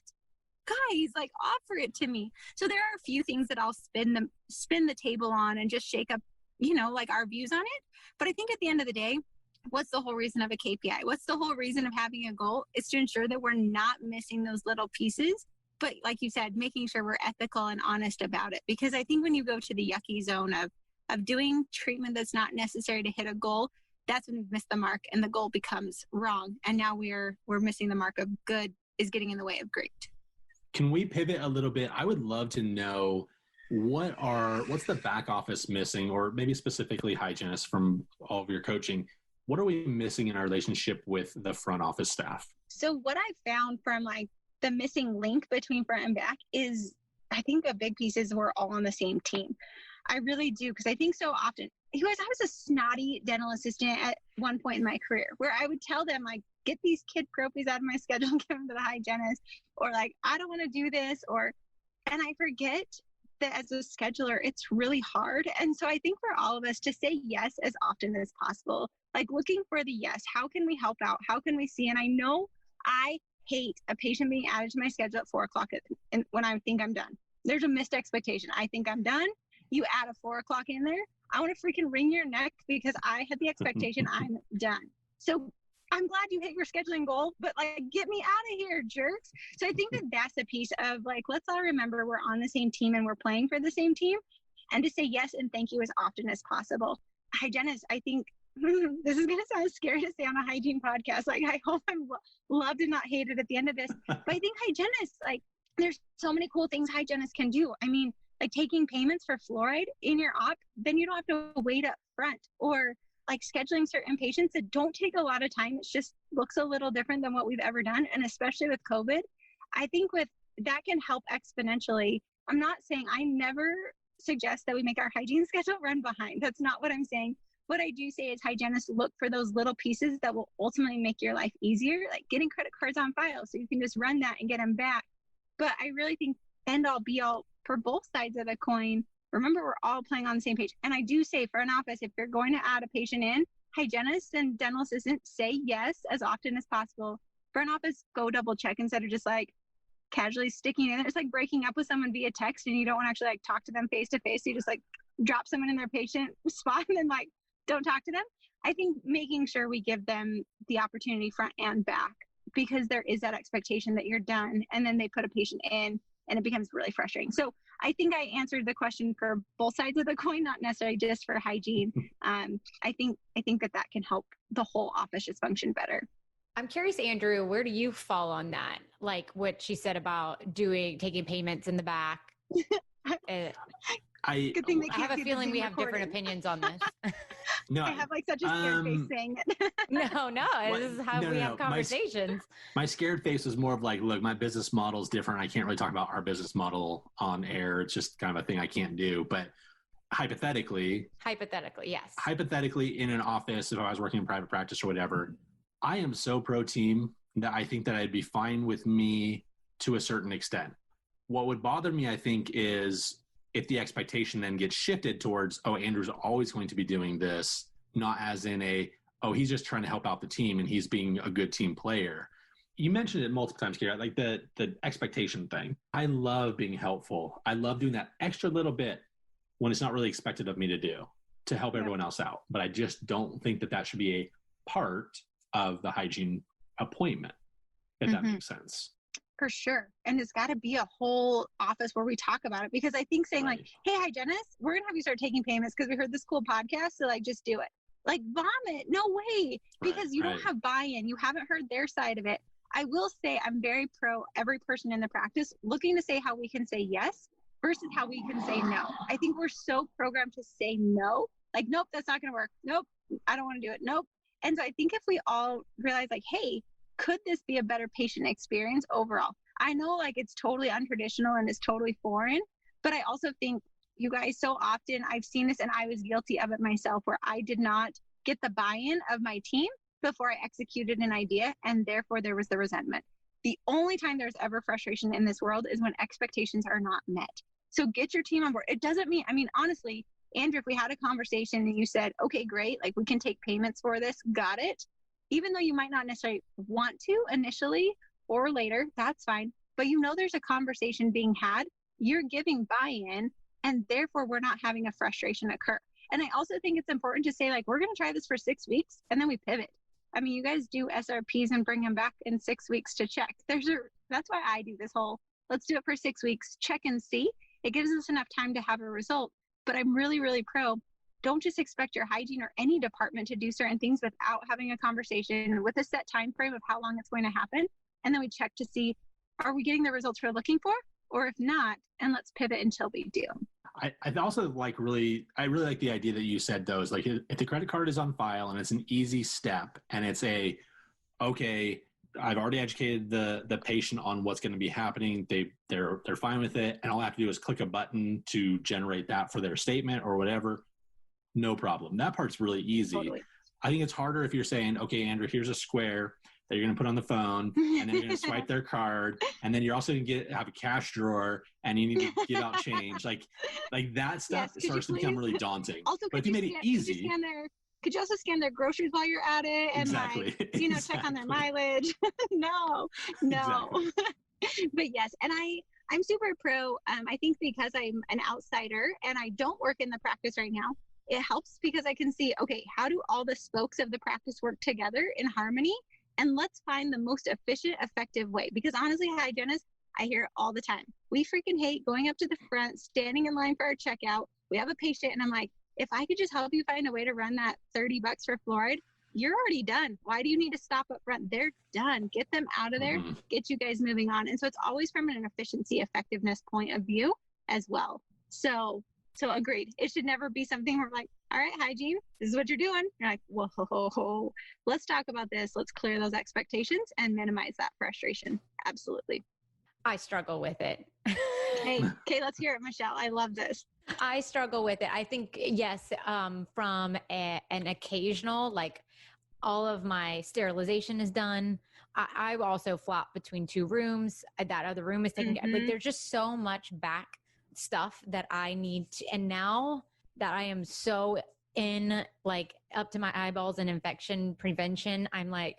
A: Guys, like, offer it to me. So there are a few things that I'll spin the table on and just shake up, like our views on it. But I think at the end of the day, what's the whole reason of a KPI? What's the whole reason of having a goal? Is to ensure that we're not missing those little pieces. But like you said, making sure we're ethical and honest about it. Because I think when you go to the yucky zone of doing treatment that's not necessary to hit a goal, that's when we've missed the mark and the goal becomes wrong. And now we're missing the mark of good is getting in the way of great.
F: Can we pivot a little bit? I would love to know what's the back office missing, or maybe specifically hygienists from all of your coaching. What are we missing in our relationship with the front office staff?
A: So what I found from like the missing link between front and back is, I think a big piece is we're all on the same team. I really do. Because I think so often, you guys, I was a snotty dental assistant at one point in my career where I would tell them like, get these kid propies out of my schedule and give them to the hygienist, or like, I don't want to do this, and I forget that as a scheduler, it's really hard. And so I think for all of us to say yes as often as possible, like looking for the yes, how can we help out? How can we see? And I know I hate a patient being added to my schedule at 4:00 and when I think I'm done. There's a missed expectation. I think I'm done. You add a 4:00 in there. I want to freaking wring your neck because I had the expectation I'm done. So I'm glad you hit your scheduling goal, but like, get me out of here, jerks. So I think that that's a piece of like, let's all remember we're on the same team and we're playing for the same team, and to say yes and thank you as often as possible. Hygienists, I think this is going to sound scary to say on a hygiene podcast. Like, I hope I'm loved and not hated at the end of this, but I think hygienists, like, there's so many cool things hygienists can do. I mean, like taking payments for fluoride in your op, then you don't have to wait up front, or like scheduling certain patients that don't take a lot of time. It just looks a little different than what we've ever done. And especially with COVID, I think with that can help exponentially. I'm not saying, I never suggest that we make our hygiene schedule run behind. That's not what I'm saying. What I do say is hygienists look for those little pieces that will ultimately make your life easier, like getting credit cards on file so you can just run that and get them back. But I really think end all be all for both sides of the coin. Remember, we're all playing on the same page. And I do say front office, if you're going to add a patient in, hygienists and dental assistants say yes as often as possible. Front office, go double check instead of just like casually sticking in. It's like breaking up with someone via text and you don't want to actually like talk to them face to face. You just like drop someone in their patient spot and then like don't talk to them. I think making sure we give them the opportunity front and back, because there is that expectation that you're done and then they put a patient in and it becomes really frustrating. So I think I answered the question for both sides of the coin, not necessarily just for hygiene. I think that can help the whole office just function better.
E: I'm curious, Andrew, where do you fall on that? Like what she said about taking payments in the back.
F: I
E: have a feeling we have different opinions on this.
F: No,
A: I have like such a scared face saying it.
E: No, this is how we have conversations.
F: My scared face was more of like, look, my business model is different. I can't really talk about our business model on air. It's just kind of a thing I can't do. But hypothetically, yes. Hypothetically, in an office, if I was working in private practice or whatever, I am so pro team that I think that it'd be fine with me to a certain extent. What would bother me, I think, is if the expectation then gets shifted towards, oh, Andrew's always going to be doing this, not as in he's just trying to help out the team and he's being a good team player. You mentioned it multiple times, Kiera, like the expectation thing. I love being helpful. I love doing that extra little bit when it's not really expected of me to do to help everyone else out. But I just don't think that should be a part of the hygiene appointment, if that makes sense.
A: For sure. And it's got to be a whole office where we talk about it, because I think saying like, hey, hygienist, we're going to have you start taking payments because we heard this cool podcast. So like, just do it. Like vomit. No way. Because you don't have buy-in. You haven't heard their side of it. I will say I'm very pro every person in the practice looking to say how we can say yes versus how we can say no. I think we're so programmed to say no. Like, nope, that's not going to work. Nope, I don't want to do it. Nope. And so I think if we all realize like, hey, could this be a better patient experience overall? I know like it's totally untraditional and it's totally foreign, but I also think you guys, so often I've seen this and I was guilty of it myself, where I did not get the buy-in of my team before I executed an idea, and therefore there was the resentment. The only time there's ever frustration in this world is when expectations are not met. So get your team on board. It doesn't mean, I mean, honestly, Andrew, if we had a conversation and you said, okay, great, like we can take payments for this, got it. Even though you might not necessarily want to initially or later, that's fine. But you know there's a conversation being had, you're giving buy-in, and therefore we're not having a frustration occur. And I also think it's important to say, like, we're going to try this for 6 weeks, and then we pivot. I mean, you guys do SRPs and bring them back in 6 weeks to check. That's why I do this whole, let's do it for 6 weeks, check and see. It gives us enough time to have a result. But I'm really, really pro don't just expect your hygiene or any department to do certain things without having a conversation with a set time frame of how long it's going to happen. And then we check to see, are we getting the results we're looking for? Or if not, and let's pivot until we do.
F: I also I really like the idea that you said, though, is like, if the credit card is on file and it's an easy step and it's okay, I've already educated the patient on what's going to be happening. They're fine with it. And all I have to do is click a button to generate that for their statement or whatever. No problem. That part's really easy. Totally. I think it's harder if you're saying, okay, Andrew, here's a square that you're going to put on the phone, and then you're going to swipe their card, and then you're also going to have a cash drawer, and you need to give out change. Like that stuff starts to become really daunting. Also, but if you made it easy,
A: could you also scan their groceries while you're at it, and check on their mileage? No. Exactly. But yes, and I'm super pro. I think because I'm an outsider and I don't work in the practice right now, it helps because I can see, okay, how do all the spokes of the practice work together in harmony? And let's find the most efficient, effective way. Because honestly, hygienists, I hear it all the time. We freaking hate going up to the front, standing in line for our checkout. We have a patient and I'm like, if I could just help you find a way to run that $30 for fluoride, you're already done. Why do you need to stop up front? They're done. Get them out of there, get you guys moving on. And so it's always from an efficiency, effectiveness point of view as well. So agreed. It should never be something where we're like, all right, hygiene, this is what you're doing. You're like, whoa, let's talk about this. Let's clear those expectations and minimize that frustration. Absolutely.
E: I struggle with it.
A: Okay, let's hear it, Michelle. I love this.
E: I struggle with it. I think, yes, from an occasional, like all of my sterilization is done. I also flop between two rooms. That other room is taken. Like there's just so much back stuff that I need to, and now that I am so in like up to my eyeballs in infection prevention, I'm like,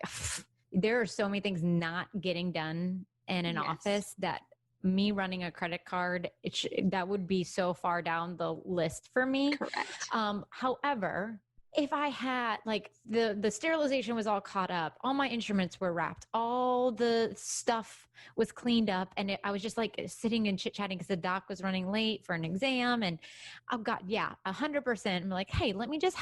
E: there are so many things not getting done in an office that me running a credit card, that would be so far down the list for me.
A: Correct.
E: However, if I had like the sterilization was all caught up, all my instruments were wrapped, all the stuff was cleaned up, and I was just like sitting and chit chatting because the doc was running late for an exam, and I've got 100%. I'm like, hey, let me just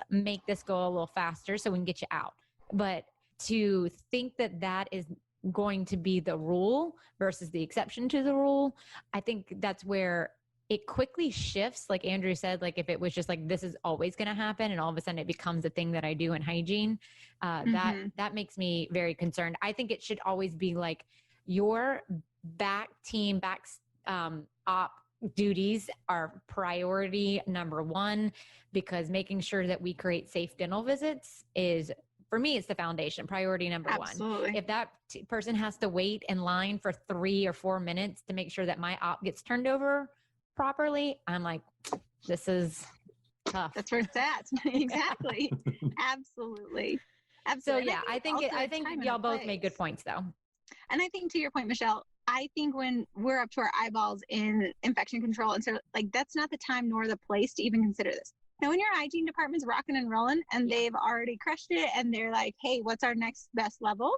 E: make this go a little faster so we can get you out. But to think that is going to be the rule versus the exception to the rule, I think that's where it quickly shifts. Like Andrew said, like if it was just like, this is always going to happen, and all of a sudden it becomes a thing that I do in hygiene, that makes me very concerned. I think it should always be like your back op duties are priority number one, because making sure that we create safe dental visits is, for me, it's the foundation, priority number one. If that person has to wait in line for 3 or 4 minutes to make sure that my op gets turned over properly, I'm like, this is tough.
A: That's where it's at. Exactly. Absolutely.
E: So yeah, I think y'all both made good points though.
A: And I think to your point, Michelle, I think when we're up to our eyeballs in infection control, and so like that's not the time nor the place to even consider this. Now, when your hygiene department's rocking and rolling and they've already crushed it and they're like, hey, what's our next best level?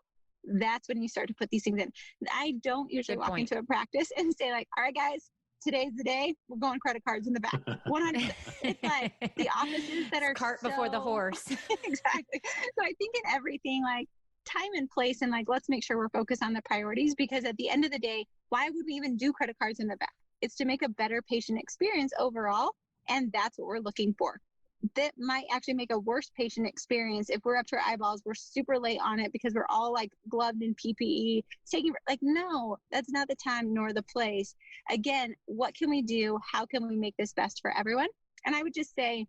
A: That's when you start to put these things in. I don't usually walk into a practice and say like, all right, guys, today's the day. We're going credit cards in the back. 100%. It's like the offices that are
E: cart before the horse.
A: Exactly. So I think in everything, like time and place, and like, let's make sure we're focused on the priorities, because at the end of the day, why would we even do credit cards in the back? It's to make a better patient experience overall. And that's what we're looking for. That might actually make a worse patient experience if we're up to our eyeballs, we're super late on it because we're all like gloved in PPE, no, that's not the time nor the place. Again, what can we do? How can we make this best for everyone? And I would just say,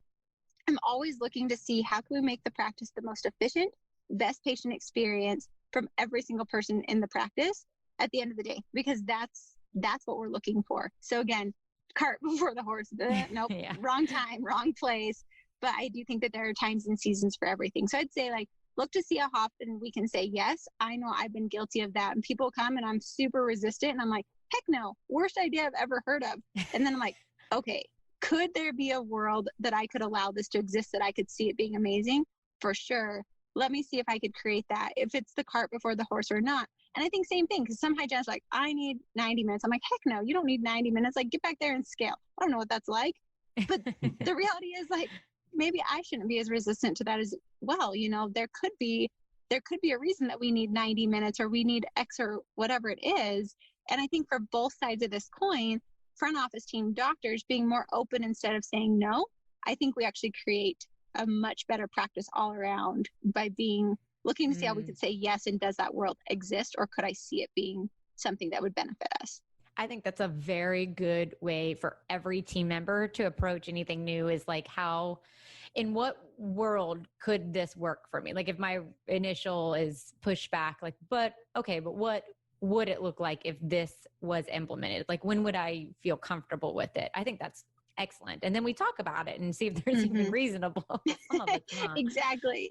A: I'm always looking to see how can we make the practice the most efficient, best patient experience from every single person in the practice at the end of the day, because that's what we're looking for. So again, cart before the horse. Nope. Wrong time, wrong place. But I do think that there are times and seasons for everything. So I'd say like, look to see how often we can say, yes, I know I've been guilty of that. And people come and I'm super resistant. And I'm like, heck no, worst idea I've ever heard of. And then I'm like, okay, could there be a world that I could allow this to exist, that I could see it being amazing? For sure. Let me see if I could create that, if it's the cart before the horse or not. And I think same thing, because some hygienists are like, I need 90 minutes. I'm like, heck no, you don't need 90 minutes. Like, get back there and scale. I don't know what that's like. But the reality is like, maybe I shouldn't be as resistant to that as well. You know, there could be a reason that we need 90 minutes or we need X or whatever it is. And I think for both sides of this coin, front office team, doctors being more open instead of saying no, I think we actually create a much better practice all around by looking to see how we could say yes, and does that world exist, or could I see it being something that would benefit us?
E: I think that's a very good way for every team member to approach anything new, is like, in what world could this work for me? Like if my initial is pushback, like, but what would it look like if this was implemented? Like, when would I feel comfortable with it? I think that's excellent. And then we talk about it and see if there's even reasonable.
A: Exactly.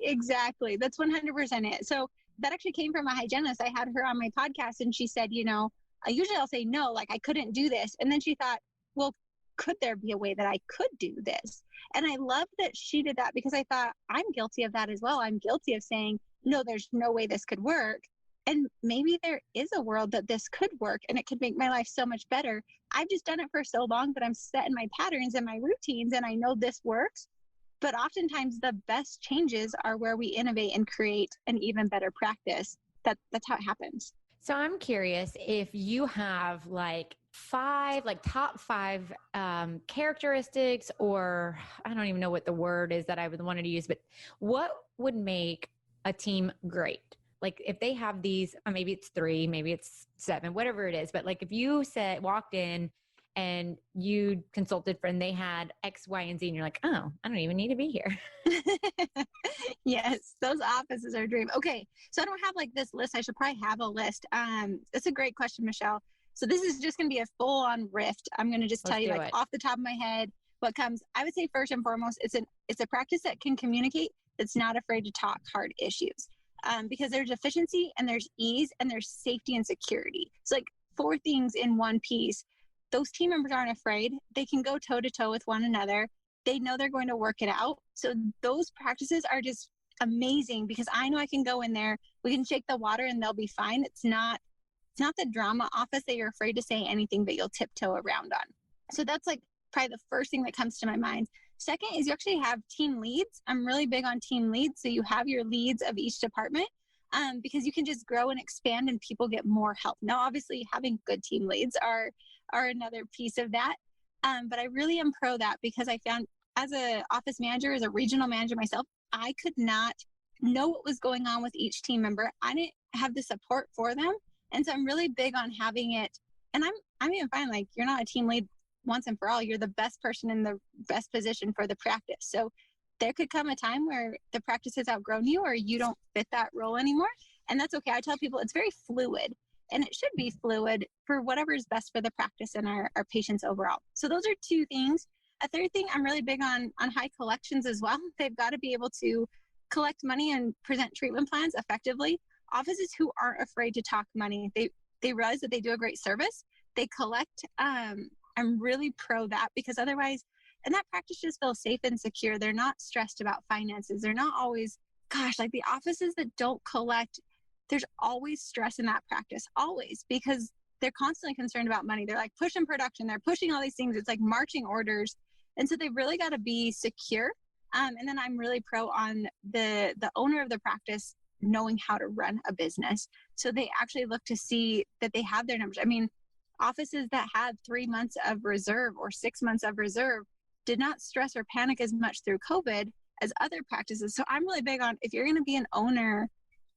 A: That's 100% it. So that actually came from a hygienist. I had her on my podcast and she said, you know, usually I'll say no, like I couldn't do this. And then she thought, well, could there be a way that I could do this? And I love that she did that, because I thought I'm guilty of that as well. I'm guilty of saying, no, there's no way this could work. And maybe there is a world that this could work and it could make my life so much better. I've just done it for so long that I'm set in my patterns and my routines, and I know this works. But oftentimes the best changes are where we innovate and create an even better practice. That's how it happens.
E: So I'm curious if you have top five characteristics, or I don't even know what the word is that I would want to use, but what would make a team great? Like if they have these, maybe it's 3, maybe it's 7, whatever it is. But like if you walked in and you consulted and they had X, Y, and Z, and you're like, oh, I don't even need to be here.
A: Yes, those offices are a dream. Okay, so I don't have like this list. I should probably have a list. That's a great question, Michelle. So this is just going to be a full-on rift. I'm going to just tell you like off the top of my head what comes. I would say first and foremost, it's a practice that can communicate, that's not afraid to talk hard issues. Because there's efficiency and there's ease and there's safety and security. It's like 4 things in one piece. Those team members aren't afraid. They can go toe to toe with one another. They know they're going to work it out. So those practices are just amazing, because I know I can go in there, we can shake the water and they'll be fine. It's not the drama office that you're afraid to say anything but you'll tiptoe around on. So that's like probably the first thing that comes to my mind. Second is you actually have team leads. I'm really big on team leads. So you have your leads of each department, because you can just grow and expand and people get more help. Now, obviously having good team leads are another piece of that. But I really am pro that, because I found as a office manager, as a regional manager myself, I could not know what was going on with each team member. I didn't have the support for them. And so I'm really big on having it. And I'm even fine. Like, you're not a team lead once and for all. You're the best person in the best position for the practice. So there could come a time where the practice has outgrown you or you don't fit that role anymore. And that's okay. I tell people it's very fluid, and it should be fluid for whatever is best for the practice and our patients overall. So those are 2 things. A third thing, I'm really big on high collections as well. They've got to be able to collect money and present treatment plans effectively. Offices who aren't afraid to talk money, they realize that they do a great service. They collect. I'm really pro that, because otherwise, and that practice just feels safe and secure. They're not stressed about finances. They're not always, like the offices that don't collect, there's always stress in that practice, always, because they're constantly concerned about money. They're like pushing production. They're pushing all these things. It's like marching orders. And so they've really got to be secure. And then I'm really pro on the owner of the practice knowing how to run a business. So they actually look to see that they have their numbers. I mean, offices that had 3 months of reserve or 6 months of reserve did not stress or panic as much through COVID as other practices. So I'm really big on, if you're going to be an owner,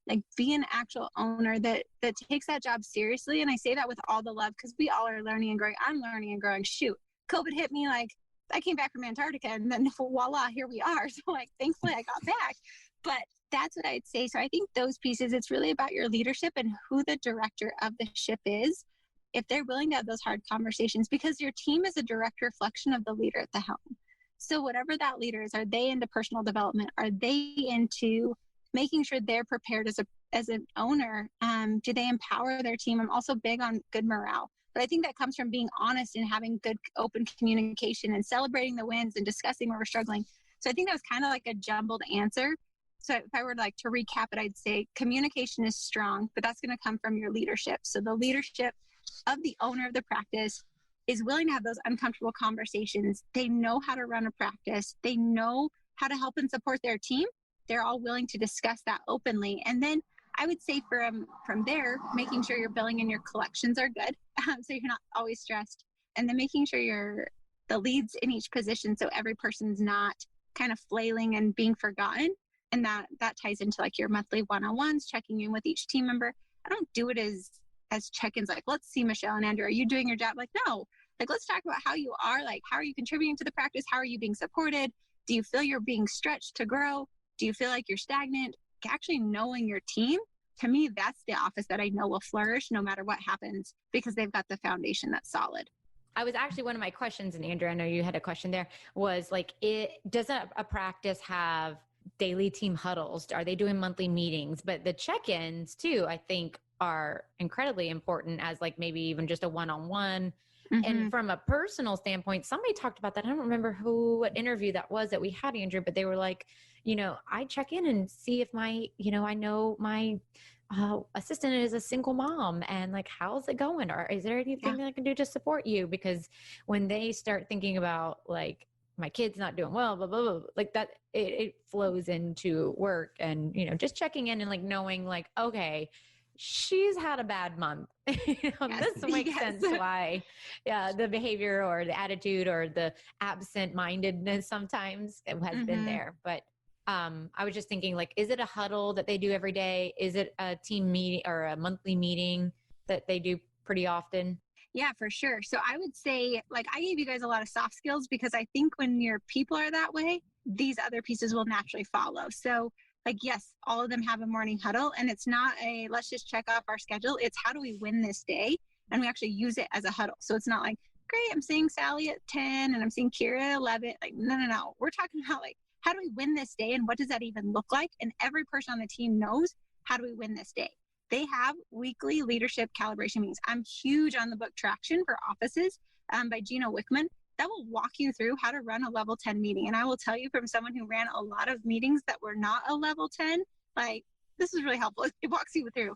A: like be an actual owner that takes that job seriously. And I say that with all the love, because we all are learning and growing. I'm learning and growing. Shoot, COVID hit me, like I came back from Antarctica and then voila, here we are. So like, thankfully I got back, but that's what I'd say. So I think those pieces, it's really about your leadership and who the director of the ship is. If they're willing to have those hard conversations, because your team is a direct reflection of the leader at the helm. So whatever that leader is, are they into personal development? Are they into making sure they're prepared as an owner? Do they empower their team? I'm also big on good morale, but I think that comes from being honest and having good open communication and celebrating the wins and discussing where we're struggling. So I think that was kind of like a jumbled answer. So if I were to recap it, I'd say communication is strong, but that's going to come from your leadership. So the leadership of the owner of the practice, is willing to have those uncomfortable conversations. They know how to run a practice. They know how to help and support their team. They're all willing to discuss that openly. And then I would say from there, making sure your billing and your collections are good, so you're not always stressed. And then making sure the leads in each position, so every person's not kind of flailing and being forgotten. And that ties into like your monthly one-on-ones, checking in with each team member. I don't do it as check-ins, like, let's see, Michelle and Andrew, are you doing your job? Like, no, like, let's talk about how you are. Like, how are you contributing to the practice? How are you being supported? Do you feel you're being stretched to grow? Do you feel like you're stagnant? Actually knowing your team, to me, that's the office that I know will flourish no matter what happens, because they've got the foundation that's solid.
E: I was actually, one of my questions, and Andrew, I know you had a question there, was like, does a practice have daily team huddles? Are they doing monthly meetings? But the check-ins too, I think, are incredibly important as like maybe even just a one-on-one. Mm-hmm. And from a personal standpoint, somebody talked about that. I don't remember what interview that was that we had, Andrew, but they were like, I check in and see if I know my assistant is a single mom, and like, how's it going? Or is there anything that I can do to support you? Because when they start thinking about like, my kid's not doing well, blah, blah, blah, like that, it flows into work. And, just checking in and like knowing like, okay, she's had a bad month. This makes sense why the behavior or the attitude or the absent-mindedness sometimes has been there. But I was just thinking, like, is it a huddle that they do every day? Is it a team meeting or a monthly meeting that they do pretty often?
A: Yeah, for sure. So I would say, like, I gave you guys a lot of soft skills because I think when your people are that way, these other pieces will naturally follow. So like, yes, all of them have a morning huddle, and it's not let's just check off our schedule. It's how do we win this day? And we actually use it as a huddle. So it's not like, great, I'm seeing Sally at 10 and I'm seeing Kiera at 11. Like, no. We're talking about like, how do we win this day? And what does that even look like? And every person on the team knows, how do we win this day? They have weekly leadership calibration meetings. I'm huge on the book Traction for Offices by Gino Wickman. That will walk you through how to run a level 10 meeting. And I will tell you, from someone who ran a lot of meetings that were not a level 10, like, this is really helpful. It walks you through.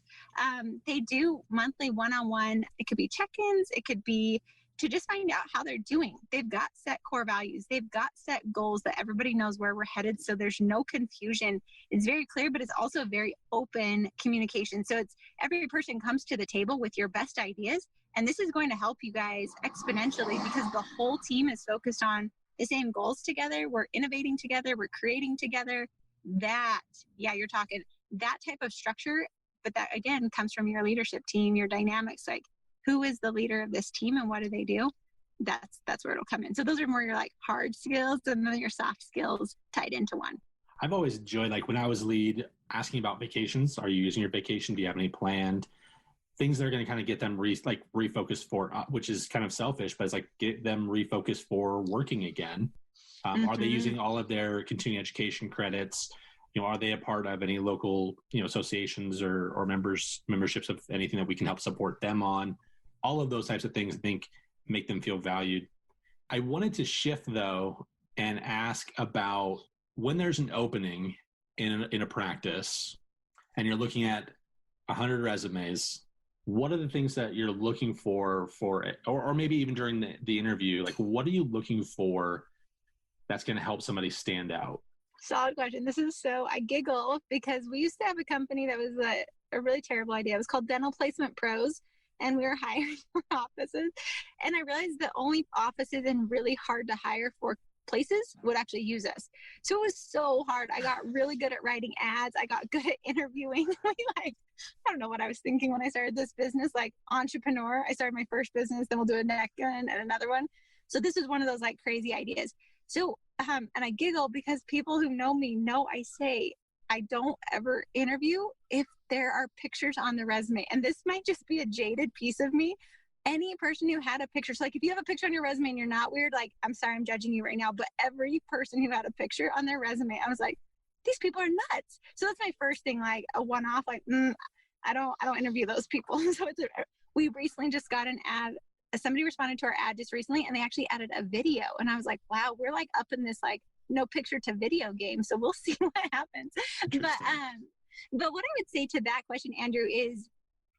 A: They do monthly one-on-one. It could be check-ins. It could be to just find out how they're doing. They've got set core values. They've got set goals that everybody knows where we're headed. So there's no confusion. It's very clear, but it's also very open communication. So it's every person comes to the table with your best ideas. And this is going to help you guys exponentially because the whole team is focused on the same goals together. We're innovating together. We're creating together. You're talking that type of structure. But that, again, comes from your leadership team, your dynamics, like, who is the leader of this team and what do they do? That's where it'll come in. So those are more your like hard skills, and then your soft skills tied into one.
F: I've always enjoyed, like, when I was lead, asking about vacations. Are you using your vacation? Do you have any planned? Things that are going to kind of get them refocused for, which is kind of selfish, but it's like get them refocused for working again. Are they using all of their continuing education credits? Are they a part of any local, associations or memberships of anything that we can help support them on? All of those types of things, I think, make them feel valued. I wanted to shift, though, and ask about when there's an opening in a practice and you're looking at 100 resumes, what are the things that you're looking for or maybe even during the interview, like, what are you looking for that's going to help somebody stand out?
A: Solid question. I giggle because we used to have a company that was a really terrible idea. It was called Dental Placement Pros, and we were hiring for offices. And I realized that only offices in really hard to hire for places would actually use us. So it was so hard. I got really good at writing ads. I got good at interviewing. I don't know what I was thinking when I started this business, like entrepreneur. I started my first business, then we'll do a neck gun and another one. So this is one of those like crazy ideas. So, and I giggle because people who know me know I say I don't ever interview if there are pictures on the resume. And this might just be a jaded piece of me. Any person who had a picture, so like if you have a picture on your resume and you're not weird, like, I'm sorry, I'm judging you right now, but every person who had a picture on their resume, I was like, these people are nuts. So that's my first thing, like a one-off, like, I don't interview those people. So we recently just got an ad. Somebody responded to our ad just recently and they actually added a video. And I was like, wow, we're like up in this like no picture to video game. So we'll see what happens. But what I would say to that question, Andrew, is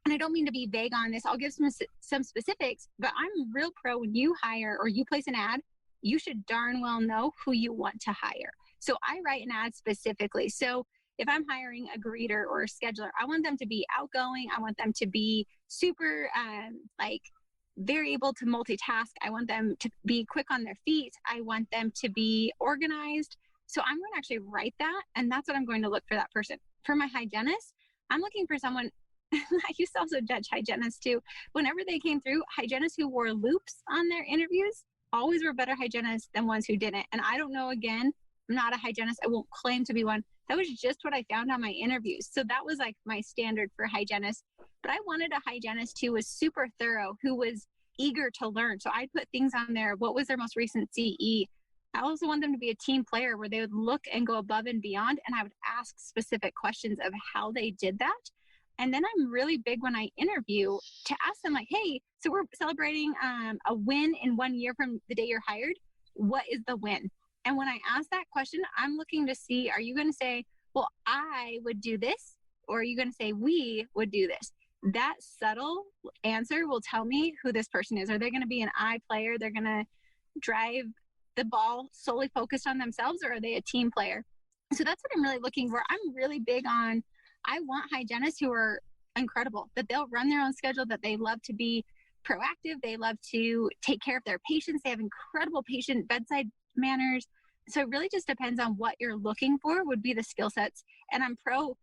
A: and I don't mean to be vague on this, I'll give some specifics, but I'm real pro when you hire or you place an ad, you should darn well know who you want to hire. So I write an ad specifically. So if I'm hiring a greeter or a scheduler, I want them to be outgoing. I want them to be super, very able to multitask. I want them to be quick on their feet. I want them to be organized. So I'm going to actually write that. And that's what I'm going to look for that person. For my hygienist, I'm looking for someone, I used to also judge hygienists too. Whenever they came through, hygienists who wore loops on their interviews always were better hygienists than ones who didn't. And I don't know, again, I'm not a hygienist. I won't claim to be one. That was just what I found on my interviews. So that was like my standard for hygienist. But I wanted a hygienist who was super thorough, who was eager to learn. So I'd put things on there. What was their most recent CE? I also want them to be a team player where they would look and go above and beyond. And I would ask specific questions of how they did that. And then I'm really big when I interview to ask them like, hey, so we're celebrating a win in 1 year from the day you're hired. What is the win? And when I ask that question, I'm looking to see, are you going to say, well, I would do this? Or are you going to say, we would do this? That subtle answer will tell me who this person is. Are they going to be an I player? They're going to drive the ball solely focused on themselves, or are they a team player? So that's what I'm really looking for. I'm really big on, I want hygienists who are incredible, that they'll run their own schedule, that they love to be proactive. They love to take care of their patients. They have incredible patient bedside manners. So it really just depends on what you're looking for would be the skill sets. And I'm pro,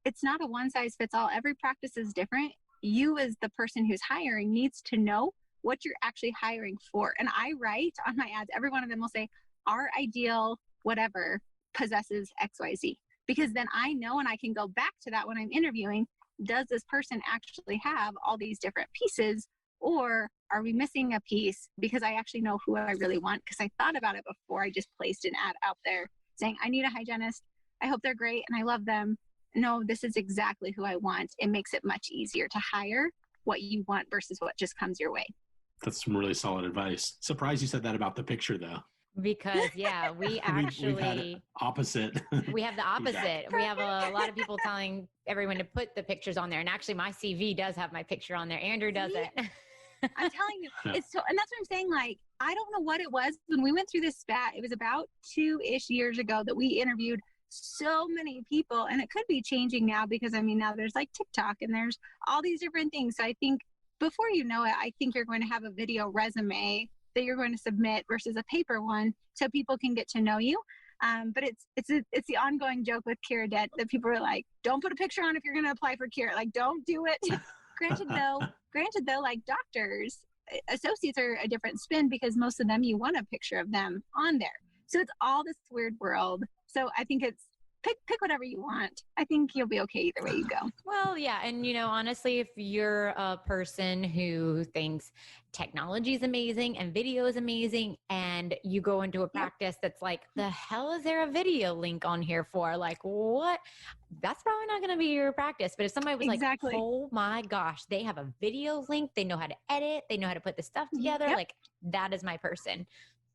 A: it's not a one size fits all. Every practice is different. You as the person who's hiring needs to know what you're actually hiring for. And I write on my ads, every one of them will say, our ideal whatever possesses XYZ. Because then I know, and I can go back to that when I'm interviewing, does this person actually have all these different pieces, or are we missing a piece because I actually know who I really want? Because I thought about it before I just placed an ad out there saying, I need a hygienist. I hope they're great and I love them. No, this is exactly who I want. It makes it much easier to hire what you want versus what just comes your way.
F: That's some really solid advice. Surprised you said that about the picture though.
E: Because yeah, we actually
F: we've had opposite.
E: We have the opposite. We have a lot of people telling everyone to put the pictures on there, and actually, my CV does have my picture on there. Andrew doesn't.
A: I'm telling you, it's so, and that's what I'm saying. Like, I don't know what it was when we went through this spat. It was about 2-ish years ago that we interviewed so many people, and it could be changing now because I mean now there's like TikTok and there's all these different things. So I think before you know it, I think you're going to have a video resume that you're going to submit versus a paper one, so people can get to know you. But it's the ongoing joke with Kiera Dent that people are like, don't put a picture on if you're going to apply for Kiera. Like, don't do it. Granted though, like doctors, associates are a different spin because most of them, you want a picture of them on there. So it's all this weird world. So I think it's pick whatever you want. I think you'll be okay either way you go.
E: Well, yeah. And, you know, honestly, if you're a person who thinks technology is amazing and video is amazing, and you go into a practice that's like, the hell is there a video link on here for? Like, what? That's probably not going to be your practice. But if somebody was like, oh my gosh, they have a video link, they know how to edit, they know how to put the stuff together. Like, that is my person.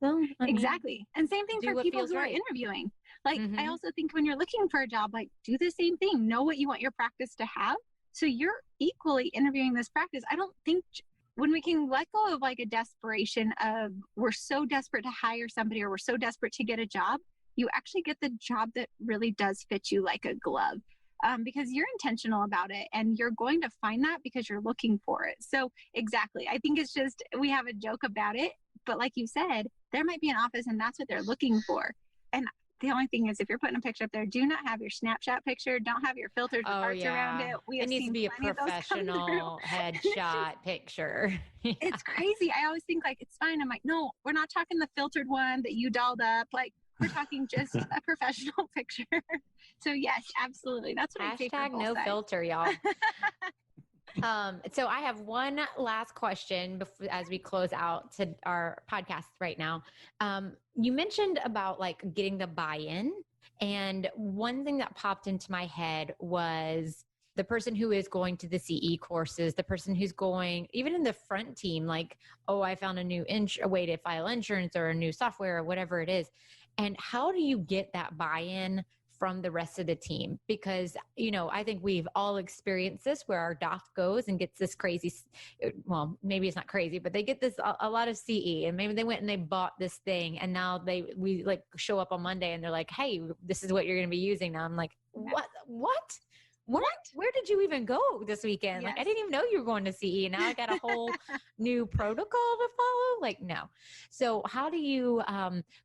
E: So, I mean,
A: exactly. And same thing for people who are interviewing. Like, I also think when you're looking for a job, like, do the same thing. Know what you want your practice to have. So you're equally interviewing this practice. I don't think when we can let go of like a desperation of we're so desperate to hire somebody or we're so desperate to get a job, you actually get the job that really does fit you like a glove. Because you're intentional about it and you're going to find that because you're looking for it. So exactly. I think it's just, we have a joke about it, but like you said, there might be an office and that's what they're looking for. And the only thing is if you're putting a picture up there, do not have your Snapchat picture. Don't have your filtered parts around it.
E: It needs to be a professional headshot picture. Yeah.
A: It's crazy. I always think like, it's fine. I'm like, no, we're not talking the filtered one that you dolled up. Like, we're talking just a professional picture. So yes, absolutely. That's what I say.
E: Hashtag no filter, y'all. So I have one last question before, as we close out to our podcast right now. You mentioned about like getting the buy-in, and one thing that popped into my head was the person who is going to the CE courses, the person who's going even in the front team, like, oh, I found a new a way to file insurance or a new software or whatever it is. And how do you get that buy-in from the rest of the team? Because, I think we've all experienced this where our doc goes and gets this crazy, well, maybe it's not crazy, but they get this, a lot of CE, and maybe they went and they bought this thing, and now we like show up on Monday and they're like, hey, this is what you're going to be using now. I'm like, what? Where did you even go this weekend? Yes. Like, I didn't even know you were going to CE. Now I got a whole new protocol to follow. Like, no. So how do you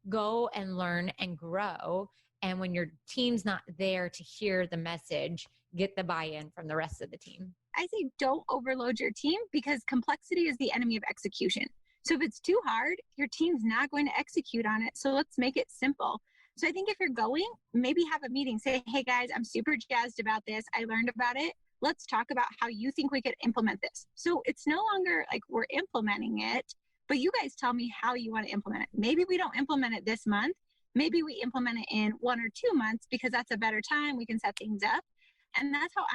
E: go and learn and grow? And when your team's not there to hear the message, get the buy-in from the rest of the team?
A: I say don't overload your team, because complexity is the enemy of execution. So if it's too hard, your team's not going to execute on it. So let's make it simple. So I think if you're going, maybe have a meeting. Say, hey guys, I'm super jazzed about this. I learned about it. Let's talk about how you think we could implement this. So it's no longer like we're implementing it, but you guys tell me how you want to implement it. Maybe we don't implement it this month. Maybe we implement it in 1 or 2 months, because that's a better time. We can set things up. And that's how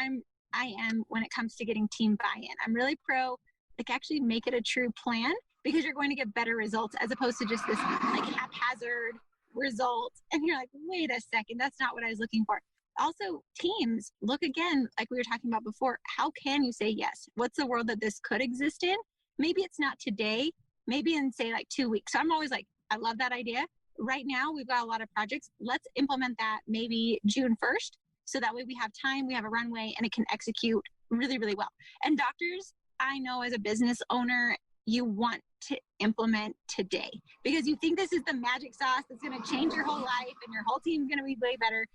A: I am when it comes to getting team buy-in. I'm really pro, like, actually make it a true plan, because you're going to get better results as opposed to just this like haphazard result. And you're like, wait a second, that's not what I was looking for. Also, teams, look again, like we were talking about before, how can you say yes? What's the world that this could exist in? Maybe it's not today, maybe in say like 2 weeks. So I'm always like, I love that idea. Right now, we've got a lot of projects. Let's implement that maybe June 1st. So that way we have time, we have a runway, and it can execute really, really well. And doctors, I know as a business owner, you want to implement today, because you think this is the magic sauce that's going to change your whole life and your whole team's going to be way better.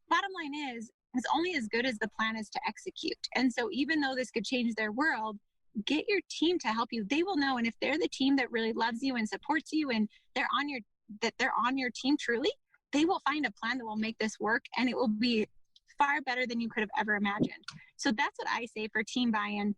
A: Bottom line is, it's only as good as the plan is to execute. And so even though this could change their world, get your team to help you. They will know. And if they're the team that really loves you and supports you, and they're on your team truly, they will find a plan that will make this work, and it will be far better than you could have ever imagined. So that's what I say for team buy-in.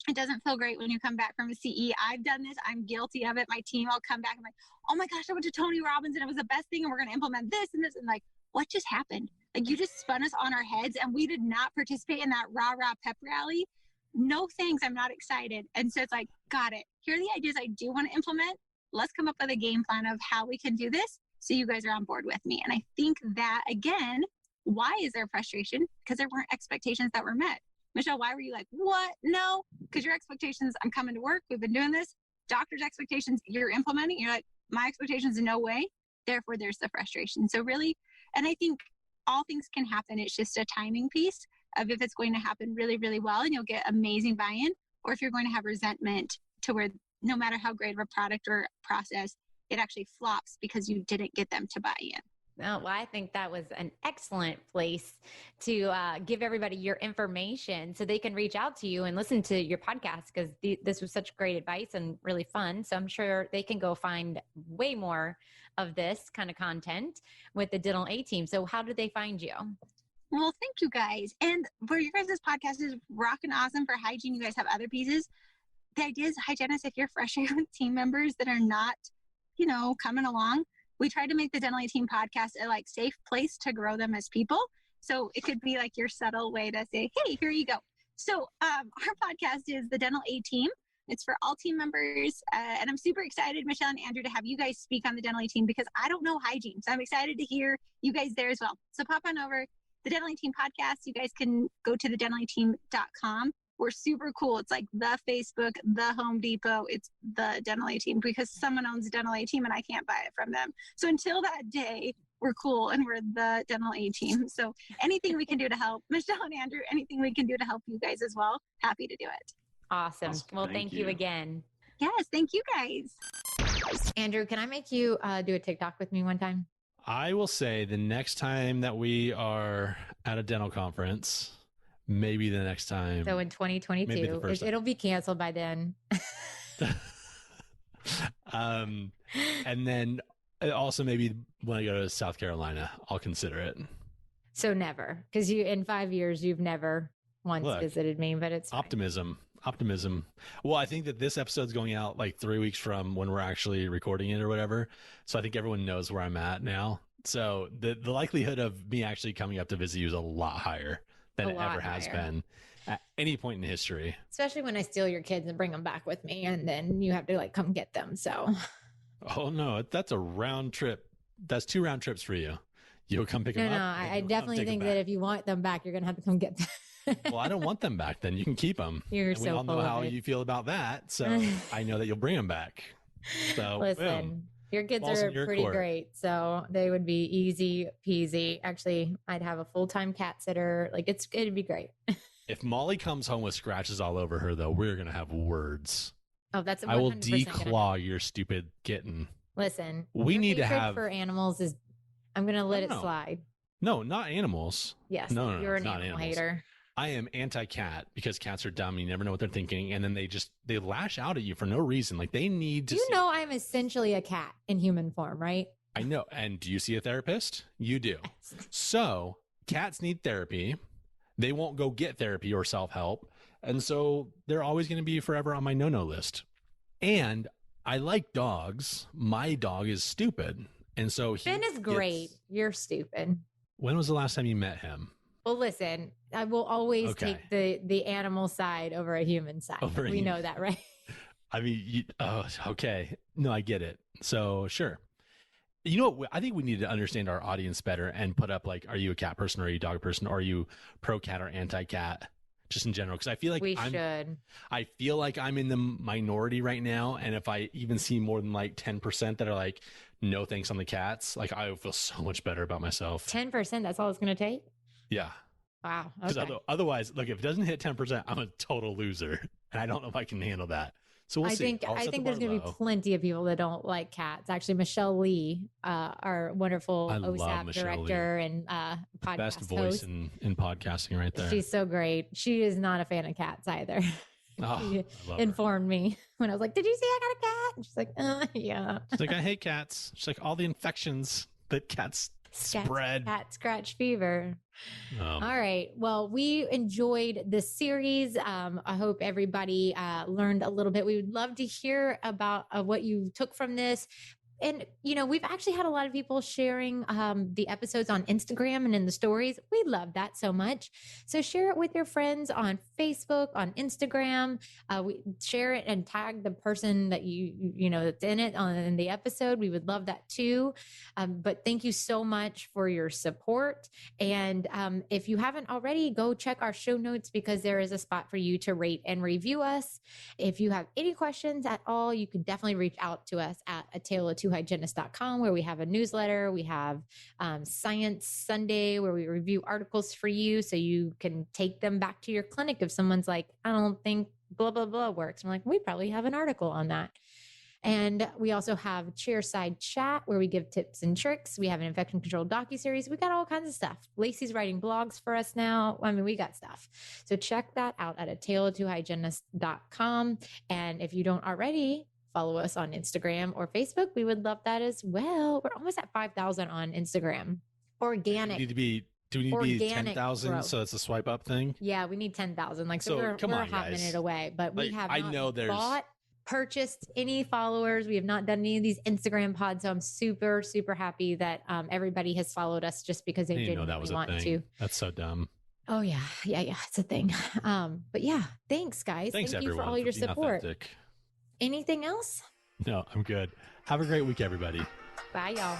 A: It doesn't feel great when you come back from a CE. I've done this. I'm guilty of it. My team, I'll come back. I'm like, oh my gosh, I went to Tony Robbins and it was the best thing. And we're going to implement this and this. And like, what just happened? Like, you just spun us on our heads, and we did not participate in that rah-rah pep rally. No thanks. I'm not excited. And so it's like, got it. Here are the ideas I do want to implement. Let's come up with a game plan of how we can do this, so you guys are on board with me. And I think that, again, why is there frustration? Because there weren't expectations that were met. Michelle, why were you like, what? No, because your expectations, I'm coming to work, we've been doing this. Doctor's expectations, you're implementing. You're like, my expectations, no way. Therefore, there's the frustration. So really, and I think all things can happen. It's just a timing piece of if it's going to happen really, really well and you'll get amazing buy-in, or if you're going to have resentment to where no matter how great of a product or process, it actually flops because you didn't get them to buy in.
E: Well, I think that was an excellent place to give everybody your information so they can reach out to you and listen to your podcast, because this was such great advice and really fun. So I'm sure they can go find way more of this kind of content with the Dental A team. So how do they find you?
A: Well, thank you guys. And for your guys' podcast is rocking awesome. For hygiene, you guys have other pieces. The idea is, hygienists, if you're frustrated with team members that are not, coming along, we try to make the Dental A Team podcast a safe place to grow them as people. So it could be like your subtle way to say, hey, here you go. So our podcast is the Dental A Team. It's for all team members. And I'm super excited, Michelle and Andrew, to have you guys speak on the Dental A Team, because I don't know hygiene. So I'm excited to hear you guys there as well. So pop on over the Dental A Team podcast. You guys can go to thedentalateam.com. We're super cool. It's like the Facebook, the Home Depot. It's the Dental A Team, because someone owns Dental A Team and I can't buy it from them. So until that day, we're cool and we're the Dental A Team. So anything we can do to help, Michelle and Andrew, anything we can do to help you guys as well, happy to do it.
E: Awesome. Well, thank you again.
A: Yes, thank you guys.
D: Andrew, can I make you do a TikTok with me one time?
C: I will say the next time that we are at a dental conference, maybe the next time.
D: So in 2022, it'll be canceled by then.
C: And then also maybe when I go to South Carolina, I'll consider it.
D: So never, because in 5 years, you've never once visited me, but it's
C: optimism. Well, I think that this episode's going out 3 weeks from when we're actually recording it or whatever. So I think everyone knows where I'm at now. So the likelihood of me actually coming up to visit you is a lot higher than it ever has been at any point in history.
D: Especially when I steal your kids and bring them back with me, and then you have to come get them. So.
C: Oh no, that's a round trip. That's 2 round trips for you. You'll come pick them up?
D: No, I definitely think that if you want them back, you're going to have to come get them.
C: Well, I don't want them back then. You can keep them.
D: You're
C: and
D: so
C: we all know
D: full
C: how
D: of it.
C: you feel about that. So I know that you'll bring them back. So
D: listen,
C: boom.
D: Your kids
C: Ball's
D: are
C: in your
D: pretty
C: court.
D: great. So they would be easy peasy. Actually, I'd have a full-time cat sitter. Like it'd be great.
C: If Molly comes home with scratches all over her, though, we're going to have words.
D: Oh, that's 100%
C: I will
D: gonna
C: declaw your stupid kitten.
D: Listen,
C: We
D: your
C: need to
D: hatred
C: have
D: for animals is. I'm going to let it
C: No.
D: slide.
C: No, not animals.
D: Yes,
C: No,
D: you're an
C: not
D: animal
C: animals.
D: hater.
C: I am anti-cat because cats are dumb. You never know what they're thinking, and then they lash out at you for no reason. Like they need to.
D: You know, I'm essentially a cat in human form, right?
C: I know. And do you see a therapist? You do. So cats need therapy. They won't go get therapy or self-help, and so they're always going to be forever on my no-no list. And I like dogs. My dog is stupid, and so
D: Finn is great. You're stupid.
C: When was the last time you met him?
D: Well, listen, I will always take the animal side over a human side. We know that, right?
C: I mean, okay. No, I get it. So sure. You know what? I think we need to understand our audience better and put up like, are you a cat person or are you a dog person? Or are you pro cat or anti cat? Just in general. Because I feel like I feel like I'm in the minority right now. And if I even see more than like 10% that are like, no thanks on the cats, like I feel so much better about myself.
D: 10%, that's all it's going to take?
C: Yeah.
D: Wow.
C: Because
D: Okay.
C: otherwise, look, if it doesn't hit 10%, I'm a total loser. And I don't know if I can handle that. So we'll see.
D: I think there's going to be plenty of people that don't like cats. Actually, Michelle Lee, our wonderful OSAP director and podcast
C: best voice
D: host,
C: in podcasting right there.
D: She's so great. She is not a fan of cats either. She informed me when I was like, "Did you see I got a cat?" And she's like, "Yeah."
C: She's like, "I hate cats." She's like, "All the infections that cats spread."
D: Cat scratch fever.
C: All
D: right. Well, we enjoyed this series. I hope everybody learned a little bit. We would love to hear about what you took from this. And, you know, we've actually had a lot of people sharing the episodes on Instagram and in the stories. We love that so much. So share it with your friends on Facebook, on Instagram. We share it and tag the person that you know, that's in it in the episode. We would love that too. But thank you so much for your support. And if you haven't already, go check our show notes because there is a spot for you to rate and review us. If you have any questions at all, you can definitely reach out to us at a tale of two hygienist.com, where we have a newsletter. We have Science Sunday, where we review articles for you so you can take them back to your clinic if someone's like, I don't think blah, blah, blah works. I'm like, we probably have an article on that. And we also have Chairside Chat, where we give tips and tricks. We have an infection control docuseries. We got all kinds of stuff. Lacey's writing blogs for us now. I mean, we got stuff. So check that out at a tale of two hygienist.com. And if you don't already, follow us on Instagram or Facebook. We would love that as well. We're almost at 5,000 on Instagram. Organic.
C: Do we need to be 10,000? So it's a swipe up thing?
D: Yeah, we need 10,000. Like, so we're a hot minute away, but we have not purchased any followers. We have not done any of these Instagram pods. So I'm super, super happy that everybody has followed us just because they genuinely want to.
C: That's so dumb.
D: Oh yeah. It's a thing. But yeah, thanks guys.
C: Thank you for all your support. Authentic.
D: Anything else?
C: No, I'm good. Have a great week, everybody.
D: Bye, y'all.